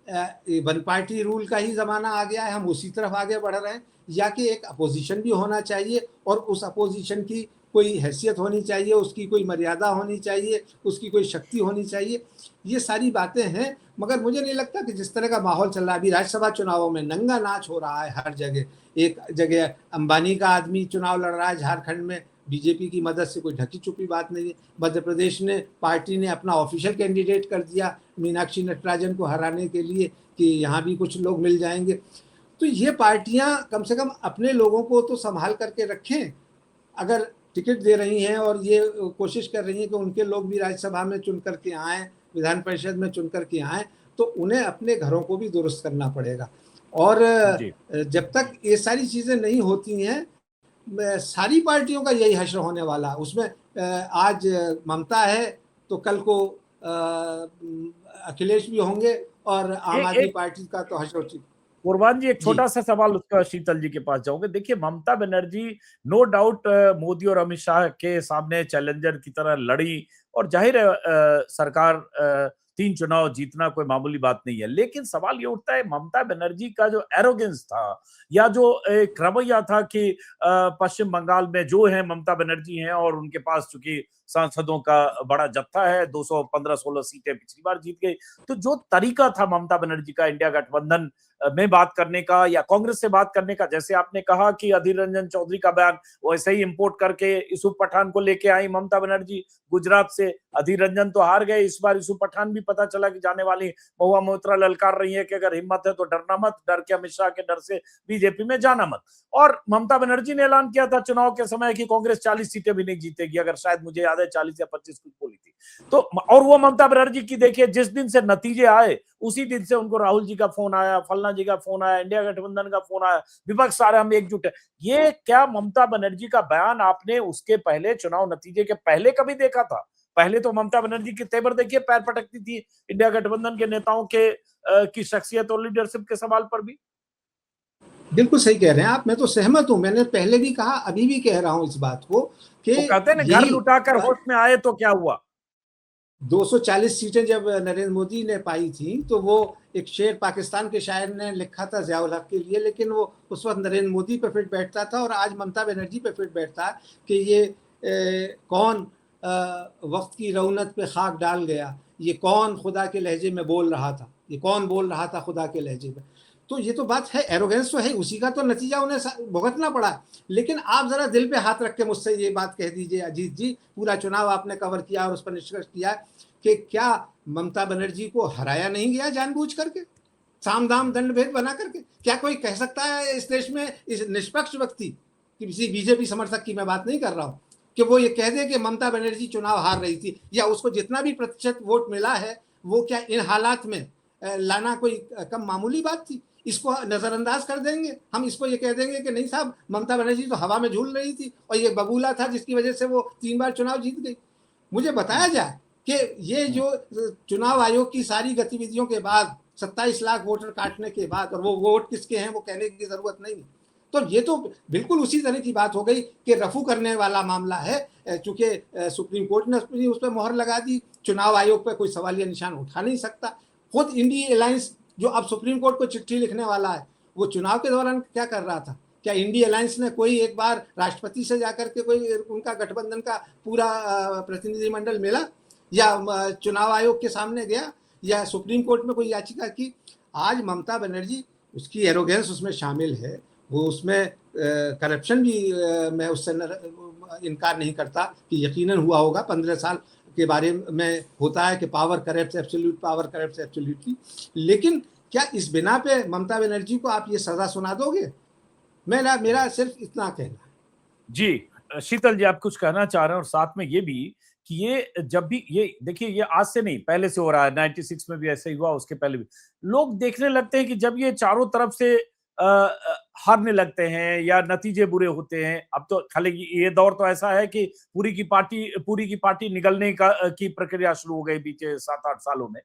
Speaker 3: वन पार्टी रूल का ही ज़माना आ गया है, हम उसी तरफ आगे बढ़ रहे हैं, या कि एक अपोजिशन भी होना चाहिए और उस अपोजिशन की कोई हैसियत होनी चाहिए, उसकी कोई मर्यादा होनी चाहिए, उसकी कोई शक्ति होनी चाहिए। ये सारी बातें हैं, मगर मुझे नहीं लगता कि जिस तरह का माहौल चल रहा है अभी राज्यसभा चुनावों में, नंगा नाच हो रहा है हर जगह। एक जगह अंबानी का आदमी चुनाव लड़ रहा है झारखंड में, बीजेपी की मदद से, कोई ढकी छुपी बात नहीं है। मध्य प्रदेश ने पार्टी ने अपना ऑफिशियल कैंडिडेट कर दिया मीनाक्षी नटराजन को हराने के लिए कि यहाँ भी कुछ लोग मिल जाएंगे। तो ये पार्टियां कम से कम अपने लोगों को तो संभाल करके रखें। अगर टिकट दे रही हैं और ये कोशिश कर रही हैं कि उनके लोग भी राज्यसभा में चुन करके आएँ, विधान परिषद में चुन करके आएँ, तो उन्हें अपने घरों को भी दुरुस्त करना पड़ेगा। और जब तक ये सारी चीज़ें नहीं होती हैं, सारी पार्टियों का यही हश्र होने वाला। उसमें आज ममता है तो कल को अखिलेश भी होंगे, और आम आदमी पार्टी का तो हश्र।
Speaker 1: कुर्बान जी, एक छोटा सा सवाल उसका शीतल जी के पास जाओगे। देखिए, ममता बनर्जी नो डाउट मोदी और अमित शाह के सामने चैलेंजर की तरह लड़ी, और जाहिर है सरकार 3 चुनाव जीतना कोई मामूली बात नहीं है। लेकिन सवाल ये उठता है, ममता बनर्जी का जो एरोगेंस था या जो एक रवैया था कि पश्चिम बंगाल में जो है ममता बनर्जी हैं, और उनके पास चूंकि सांसदों का बड़ा जत्था है, 215-16 सीटें पिछली बार जीत गई, तो जो तरीका था ममता बनर्जी का इंडिया गठबंधन में बात करने का या कांग्रेस से बात करने का, जैसे आपने कहा कि अधीर रंजन चौधरी का बयान वैसे ही इंपोर्ट करके यूसुफ पठान को लेके आई ममता बनर्जी गुजरात से। अधीर रंजन तो हार गए, इस बार यूसुफ पठान भी पता चला कि जाने वाली महुआ मोइत्रा ललकार रही है कि अगर हिम्मत है तो डरना मत, डर के अमित शाह के डर से बीजेपी में जाना मत। और ममता बनर्जी ने ऐलान किया था चुनाव के समय कि कांग्रेस 40 सीटें भी नहीं जीतेगी, अगर शायद मुझे याद है 40 या 25 कुछ बोली थी। तो और वो ममता बनर्जी की देखिए, जिस दिन से नतीजे आए उसी दिन से उनको राहुल जी का फोन आया, फलना जी का फोन आया, इंडिया गठबंधन का फोन आया, विपक्ष सारे हम एकजुट है। ये क्या ममता बनर्जी का बयान आपने उसके पहले, चुनाव नतीजे के पहले कभी देखा था? पहले तो ममता बनर्जी की तेवर देखिए, पैर पटकती थी इंडिया गठबंधन के नेताओं के की शख्सियत और लीडरशिप के सवाल पर भी।
Speaker 3: बिल्कुल सही कह रहे हैं आप, मैं तो सहमत हूं। मैंने पहले भी कहा, अभी भी कह रहा हूं इस बात को कि
Speaker 1: तो कहते हैं ना, घर लुटाकर होश में आए तो क्या हुआ।
Speaker 3: 240 सीटें जब नरेंद्र मोदी ने पाई थी तो वो एक शेर पाकिस्तान के शायर ने लिखा था ज़ियाउल हक के लिए, लेकिन वो उस वक्त नरेंद्र मोदी पे फिट बैठता था, और आज ममता बनर्जी पे फिट बैठता है कि ये कौन वक्त की रौनक पे खाक डाल गया, ये कौन खुदा के लहजे में बोल रहा था, ये कौन बोल रहा था खुदा के लहजे में। तो ये तो बात है, एरोगेंस तो है, उसी का तो नतीजा उन्हें भुगतना पड़ा। लेकिन आप जरा दिल पे हाथ रख के मुझसे ये बात कह दीजिए अजीत जी, पूरा चुनाव आपने कवर किया और उस पर निष्कर्ष किया कि क्या ममता बनर्जी को हराया नहीं गया जानबूझ करके, साम दाम दंड भेद बना करके? क्या कोई कह सकता है इस देश में, इस निष्पक्ष व्यक्ति, किसी बीजेपी समर्थक की मैं बात नहीं कर रहा हूँ, कि वो ये कह दे कि ममता बनर्जी चुनाव हार रही थी, या उसको जितना भी प्रतिशत वोट मिला है वो क्या इन हालात में लाना कोई कम मामूली बात थी? इसको नजरअंदाज कर देंगे हम? इसको ये कह देंगे कि नहीं साहब, ममता बनर्जी तो हवा में झूल रही थी और ये बबूला था जिसकी वजह से वो 3 बार चुनाव जीत गई? मुझे बताया जाए कि ये जो चुनाव आयोग की सारी गतिविधियों के बाद 27 लाख वोटर काटने के बाद, और वो वोट किसके हैं वो कहने की जरूरत नहीं। तो ये तो बिल्कुल उसी तरह की बात हो गई कि रफू करने वाला मामला है। चूंकि सुप्रीम कोर्ट ने उस पर मोहर लगा दी, चुनाव आयोग पर कोई सवालिया निशान उठा नहीं सकता। खुद इंडी अलायंस जो अब सुप्रीम कोर्ट को चिट्ठी लिखने वाला है, वो चुनाव के दौरान क्या कर रहा था? क्या इंडी अलायंस ने कोई एक बार राष्ट्रपति से जाकर के कोई उनका गठबंधन का पूरा प्रतिनिधिमंडल मिला, या चुनाव आयोग के सामने गया, या सुप्रीम कोर्ट में कोई याचिका की? आज ममता बनर्जी, उसकी एरोगेंस उसमें शामिल है, वो उसमें करप्शन भी मैं उससे इनकार नहीं करता कि यकीनन हुआ होगा। 15 साल के बारे में होता है कि power corrupts absolute, power corrupts absolutely. लेकिन क्या इस बिना पे ममता बनर्जी को आप ये सजा सुना दोगे? मेरा सिर्फ इतना कहना है।
Speaker 1: जी शीतल जी, आप कुछ कहना चाह रहे हैं? और साथ में ये भी कि ये जब भी ये देखिए, ये आज से नहीं पहले से हो रहा है, 96 में भी ऐसे ही हुआ, उसके पहले भी लोग देखने लगते हैं कि जब ये चारों तरफ से हारने लगते हैं या नतीजे बुरे होते हैं। अब तो खाली ये दौर तो ऐसा है कि पूरी की पार्टी निगलने की प्रक्रिया शुरू हो गई बीते 7-8 सालों में।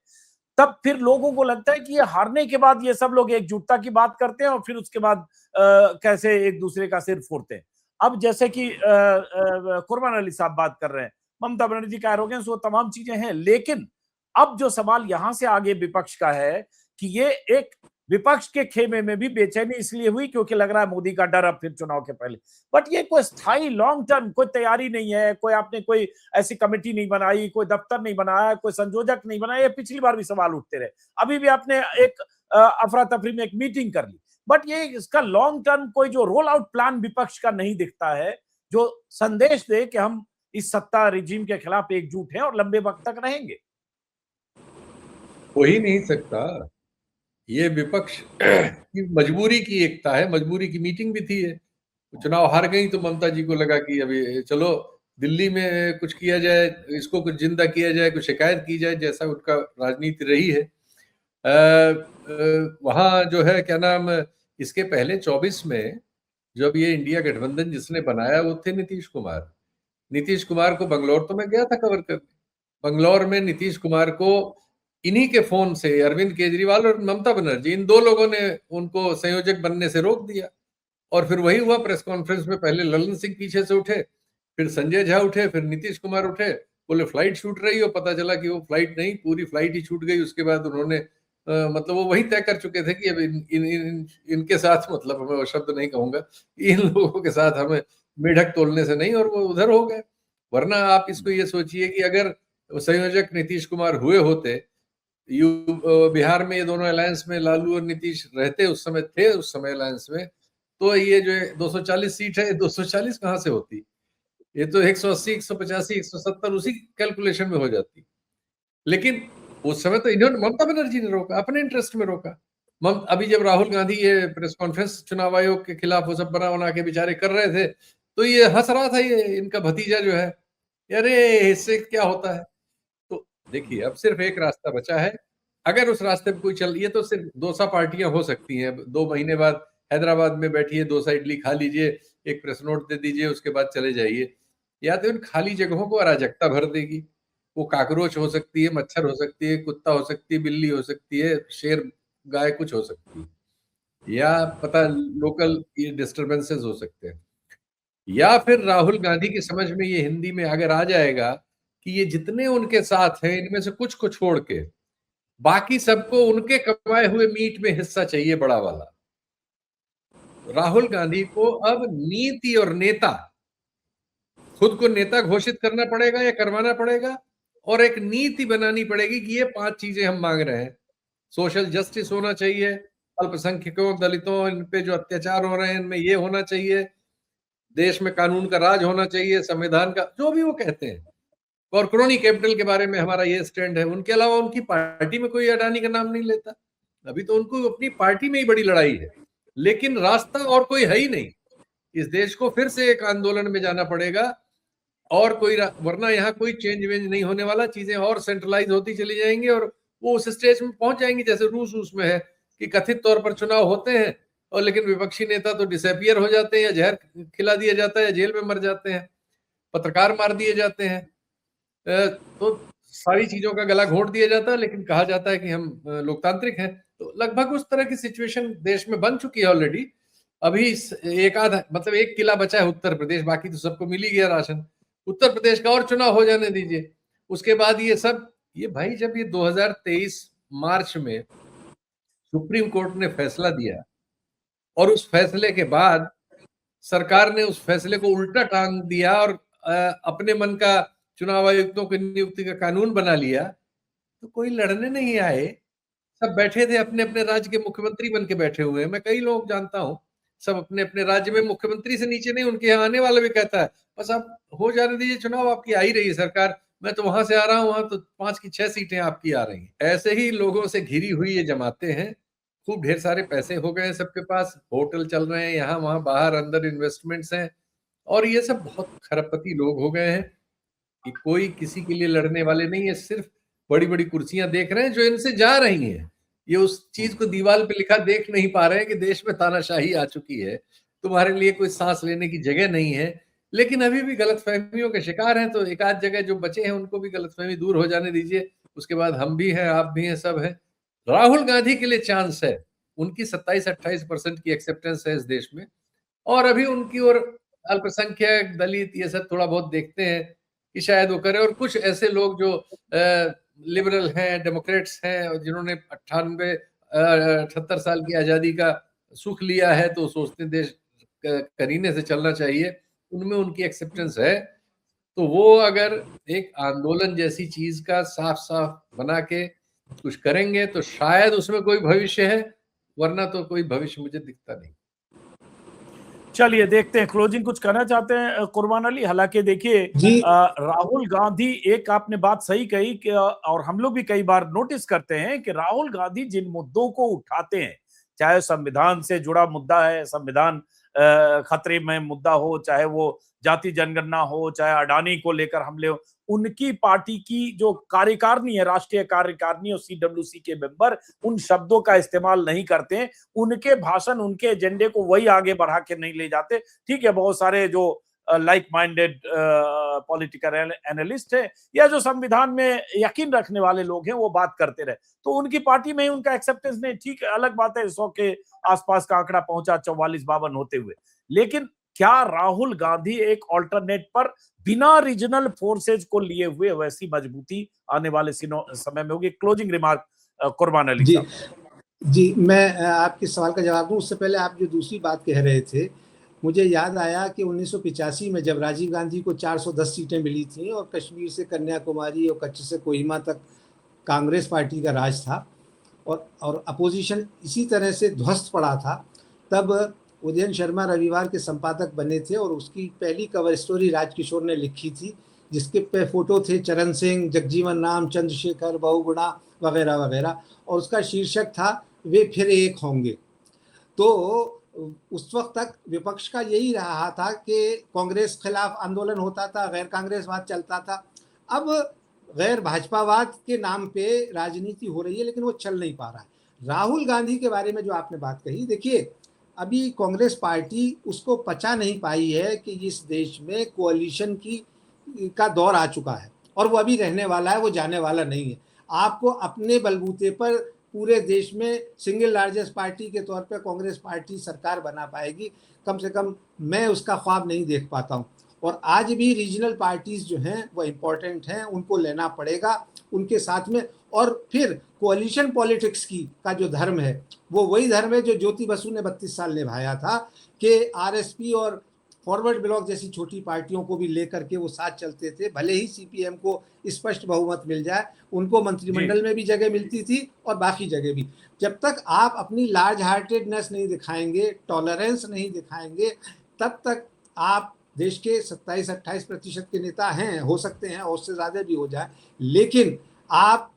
Speaker 1: तब फिर लोगों को लगता है कि ये हारने के बाद ये सब लोग एकजुटता की बात करते हैं और फिर उसके बाद कैसे एक दूसरे का सिर फोड़ते हैं। अब जैसे कि कुरबान अली साहब बात कर रहे हैं, ममता बनर्जी का एरोगेंस, वो तमाम चीजें हैं, लेकिन अब जो सवाल यहां से आगे विपक्ष का है कि ये एक विपक्ष के खेमे में भी बेचैनी इसलिए हुई क्योंकि लग रहा है मोदी का डर अब फिर चुनाव के पहले। बट ये कोई स्थायी लॉन्ग टर्म कोई तैयारी नहीं है, कोई आपने कोई ऐसी कमेटी नहीं बनाई, कोई दफ्तर नहीं बनाया, कोई संयोजक नहीं बनाया। पिछली बार भी सवाल उठते रहे, अभी भी आपने एक अफरा तफरी में एक मीटिंग कर ली, बट ये इसका लॉन्ग टर्म कोई जो रोल आउट प्लान विपक्ष का नहीं दिखता है जो संदेश दे कि हम इस सत्ता रिजीम के खिलाफ एकजुट हैं और लंबे वक्त तक रहेंगे।
Speaker 2: हो ही नहीं सकता। ये विपक्ष की मजबूरी की एकता है, मजबूरी की मीटिंग भी थी। चुनाव हार गई तो ममता जी को लगा कि अभी चलो दिल्ली में कुछ किया जाए, इसको कुछ जिंदा किया जाए, कुछ शिकायत की जाए, जैसा उनका राजनीति रही है। वहां जो है क्या नाम, इसके पहले 24 में जब ये इंडिया गठबंधन जिसने बनाया वो थे नीतीश कुमार। नीतीश कुमार को बंगलौर तो मैं गया था कवर करने। बंगलौर में नीतीश कुमार को इन्हीं के फोन से अरविंद केजरीवाल और ममता बनर्जी, इन दो लोगों ने उनको संयोजक बनने से रोक दिया। और फिर वही हुआ प्रेस कॉन्फ्रेंस में, पहले ललन सिंह पीछे से उठे, फिर संजय झा उठे, फिर नीतीश कुमार उठे, बोले फ्लाइट छूट रही हो। पता चला कि वो फ्लाइट नहीं, पूरी फ्लाइट ही छूट गई। उसके बाद उन्होंने मतलब वो वही तय कर चुके थे कि अब इनके साथ, मतलब मैं वो शब्द नहीं कहूंगा, इन लोगों के साथ हमें मेढक तोलने से नहीं, और वो उधर हो गए। वरना आप इसको ये सोचिए कि अगर संयोजक नीतीश कुमार हुए होते, बिहार में ये दोनों अलायंस में लालू और नीतीश रहते, उस समय थे, उस समय अलायंस में, तो ये जो 240 सीट है, 240 कहां से होती? ये तो 180, 185, 170 उसी कैलकुलेशन में हो जाती। लेकिन उस समय तो इन्होंने, ममता बनर्जी ने रोका, अपने इंटरेस्ट में रोका। अभी जब राहुल गांधी ये प्रेस कॉन्फ्रेंस चुनाव आयोग के खिलाफ वो सब बना के बेचारे कर रहे थे, तो ये हंस रहा था, ये इनका भतीजा जो है, अरे इससे क्या होता है। तो देखिए अब सिर्फ एक रास्ता बचा है। अगर उस रास्ते पे कोई चल, ये तो सिर्फ दोसा पार्टियां हो सकती हैं। 2 महीने बाद हैदराबाद में बैठिए, डोसा इडली खा लीजिए, एक प्रेस नोट दे दीजिए, उसके बाद चले जाइए। या तो इन खाली जगहों को अराजकता भर देगी। वो काकरोच हो सकती है, मच्छर हो सकती है, कुत्ता हो सकती है, बिल्ली हो सकती है, शेर, गाय कुछ हो सकती है, या पता लोकल ये डिस्टर्बेंसेस हो सकते हैं। या फिर राहुल गांधी की समझ में ये हिंदी में अगर आ जाएगा कि ये जितने उनके साथ हैं इनमें से कुछ को छोड़ के बाकी सबको उनके कमाए हुए मीट में हिस्सा चाहिए, बड़ा वाला। राहुल गांधी को अब नीति और नेता, खुद को नेता घोषित करना पड़ेगा या करवाना पड़ेगा, और एक नीति बनानी पड़ेगी कि ये 5 चीजें हम मांग रहे हैं। सोशल जस्टिस होना चाहिए, अल्पसंख्यकों, दलितों, इन पे जो अत्याचार हो रहे हैं इनमें ये होना चाहिए, देश में कानून का राज होना चाहिए, संविधान का, जो भी वो कहते हैं। और क्रोनी कैपिटल के बारे में हमारा ये स्टैंड है। उनके अलावा उनकी पार्टी में कोई अडानी का नाम नहीं लेता। अभी तो उनको अपनी पार्टी में ही बड़ी लड़ाई है, लेकिन रास्ता और कोई है ही नहीं। इस देश को फिर से एक आंदोलन में जाना पड़ेगा, और कोई, वरना यहाँ कोई चेंज वेंज नहीं होने वाला। चीजें और सेंट्रलाइज होती चली जाएंगी और वो उस स्टेज में पहुंच जाएंगी जैसे रूस में है कि कथित तौर पर चुनाव होते हैं और लेकिन विपक्षी नेता तो डिसअपियर हो जाते हैं, या जहर खिला दिया जाता है, या जेल में मर जाते हैं, पत्रकार मार दिए जाते हैं। तो सारी चीजों का गला घोंट दिया जाता है, लेकिन कहा जाता है कि हम लोकतांत्रिक हैं। तो लगभग उस तरह की सिचुएशन देश में बन चुकी है ऑलरेडी। अभी एक आध, मतलब एक किला बचा है उत्तर प्रदेश, बाकी तो सबको मिल ही गया राशन। उत्तर प्रदेश का और चुनाव हो जाने दीजिए, उसके बाद ये सब, ये भाई जब ये 2023 मार्च में सुप्रीम कोर्ट ने फैसला दिया और उस फैसले के बाद सरकार ने उस फैसले को उल्टा टांग दिया और अपने मन का चुनाव आयुक्तों की नियुक्ति का कानून बना लिया, तो कोई लड़ने नहीं आए। सब बैठे थे, अपने अपने राज्य के मुख्यमंत्री बन के बैठे हुए हैं। मैं कई लोग जानता हूं, सब अपने अपने राज्य में मुख्यमंत्री से नीचे नहीं, उनके यहाँ आने वाला भी कहता है बस आप हो जाने दीजिए चुनाव, आपकी आ ही रही है सरकार, मैं तो वहां से आ रहा हूं, वहां तो 5 की 6 सीटें आपकी आ रही हैं। ऐसे ही लोगों से घिरी हुई ये जमाते हैं, खूब ढेर सारे पैसे हो गए हैं सबके पास, होटल चल रहे हैं यहाँ वहां बाहर, अंदर इन्वेस्टमेंट्स हैं, और ये सब बहुत खरबपति लोग हो गए हैं कि कोई किसी के लिए लड़ने वाले नहीं है, सिर्फ बड़ी बड़ी कुर्सियां देख रहे हैं जो इनसे जा रही हैं। ये उस चीज को दीवार पे लिखा देख नहीं पा रहे हैं कि देश में तानाशाही आ चुकी है, तुम्हारे लिए कोई सांस लेने की जगह नहीं है। लेकिन अभी भी गलतफहमियों के शिकार हैं, तो एक आध जगह जो बचे हैं उनको भी गलतफहमी दूर हो जाने दीजिए, उसके बाद हम भी हैं, आप भी हैं, सब हैं। राहुल गांधी के लिए चांस है, उनकी 27-28% की एक्सेप्टेंस है इस देश में, और अभी उनकी ओर अल्पसंख्यक, दलित, ये सब थोड़ा बहुत देखते हैं कि शायद वो करे। और कुछ ऐसे लोग जो लिबरल हैं, डेमोक्रेट्स हैं, और जिन्होंने 78 साल की आजादी का सुख लिया है, तो सोचते देश करीने से चलना चाहिए, उनमें उनकी एक्सेप्टेंस है। तो वो अगर एक आंदोलन जैसी चीज का साफ साफ बना के कुछ करेंगे तो शायद उसमें कोई भविष्य है, वरना तो कोई भविष्य मुझे दिखता नहीं।
Speaker 1: चलिए देखते हैं, क्लोजिंग कुछ कहना चाहते हैं कुर्बान अली? हालांकि देखिए राहुल गांधी, एक आपने बात सही कही कि और हम लोग भी कई बार नोटिस करते हैं कि राहुल गांधी जिन मुद्दों को उठाते हैं, चाहे संविधान से जुड़ा मुद्दा है, संविधान खतरे में मुद्दा हो, चाहे वो जाति जनगणना हो, चाहे अडानी को लेकर हमले हो, उनकी पार्टी की जो कार्यकारिणी है, राष्ट्रीय कार्यकारिणी और सीडब्ल्यूसी के मेंबर उन शब्दों का इस्तेमाल नहीं करते हैं। उनके भाषण, उनके एजेंडे को वही आगे बढ़ा के नहीं ले जाते। ठीक है, बहुत सारे जो लाइक माइंडेड पॉलिटिकल एनालिस्ट है या जो संविधान में यकीन रखने वाले लोग हैं वो बात करते रहे, तो उनकी पार्टी में ही उनका एक्सेप्टेंस नहीं। ठीक है, अलग बात है 100 के आसपास का आंकड़ा पहुंचा 44-52 होते हुए, लेकिन क्या राहुल गांधी एक ऑल्टरनेट पर बिना रीजनल फोर्सेज को लिए हुए वैसी मजबूती आने वाले समय में होगी? क्लोजिंग रिमार्क कुर्बान अली
Speaker 3: जी
Speaker 1: साहब।
Speaker 3: जी, मैं आपके सवाल का जवाब दूं उससे पहले आप जो दूसरी बात कह रहे थे, मुझे याद आया कि 1985 में जब राजीव गांधी को 410 सीटें मिली थी और कश्मीर से कन्याकुमारी और कच्छ से कोहिमा तक कांग्रेस पार्टी का राज था और अपोजिशन इसी तरह से ध्वस्त पड़ा था, तब उदयन शर्मा रविवार के संपादक बने थे और उसकी पहली कवर स्टोरी राजकिशोर ने लिखी थी, जिसके पे फोटो थे चरण सिंह, जगजीवन राम, चंद्रशेखर, बहुगुणा वगैरह वगैरह, और उसका शीर्षक था वे फिर एक होंगे। तो उस वक्त तक विपक्ष का यही रहा था कि कांग्रेस खिलाफ आंदोलन होता था, गैर कांग्रेसवाद चलता था। अब गैर भाजपावाद के नाम पे राजनीति हो रही है, लेकिन वो चल नहीं पा रहा है। राहुल गांधी के बारे में जो आपने बात कही, देखिए अभी कांग्रेस पार्टी उसको पचा नहीं पाई है कि इस देश में कोalition का दौर आ चुका है और वो अभी रहने वाला है, वो जाने वाला नहीं है। आपको अपने बलबूते पर पूरे देश में सिंगल लार्जेस्ट पार्टी के तौर पर कांग्रेस पार्टी सरकार बना पाएगी, कम से कम मैं उसका ख्वाब नहीं देख पाता हूँ। और आज भी रीजनल पार्टीज जो हैं वो इम्पोर्टेंट हैं, उनको लेना पड़ेगा उनके साथ में। और फिर कोalition पॉलिटिक्स का जो धर्म है वो वही धर्म है जो ज्योति बसु ने 32 साल निभाया था, कि आरएसपी और फॉरवर्ड ब्लॉक जैसी छोटी पार्टियों को भी लेकर के वो साथ चलते थे। भले ही सीपीएम को स्पष्ट बहुमत मिल जाए, उनको मंत्रिमंडल में भी जगह मिलती थी और बाकी जगह भी। जब तक आप अपनी लार्ज हार्टेडनेस नहीं दिखाएंगे, टॉलरेंस नहीं दिखाएंगे, तब तक आप देश के 27-28% के नेता हैं, हो सकते हैं और उससे ज़्यादा भी हो जाए, लेकिन आप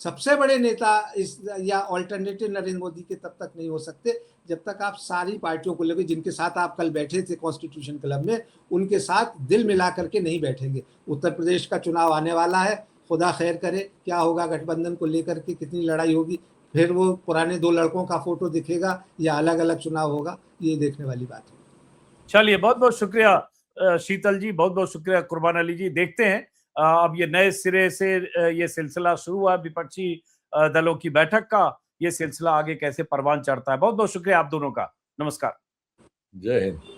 Speaker 3: सबसे बड़े नेता इस या ऑल्टरनेटिव नरेंद्र मोदी के तब तक नहीं हो सकते जब तक आप सारी पार्टियों को लेकर, जिनके साथ आप कल बैठे थे कॉन्स्टिट्यूशन क्लब में, उनके साथ दिल मिला करके नहीं बैठेंगे। उत्तर प्रदेश का चुनाव आने वाला है, खुदा खैर करे, क्या होगा गठबंधन को लेकर के, कितनी लड़ाई होगी, फिर वो पुराने 2 लड़कों का फोटो दिखेगा या अलग अलग चुनाव होगा, ये देखने वाली बात है।
Speaker 1: चलिए, बहुत बहुत शुक्रिया शीतल जी, बहुत बहुत शुक्रिया कुर्बान अली जी। देखते हैं अब ये नए सिरे से ये सिलसिला शुरू हुआ विपक्षी दलों की बैठक का, ये सिलसिला आगे कैसे परवान चढ़ता है। बहुत बहुत शुक्रिया आप दोनों का, नमस्कार।
Speaker 2: जय हिंद।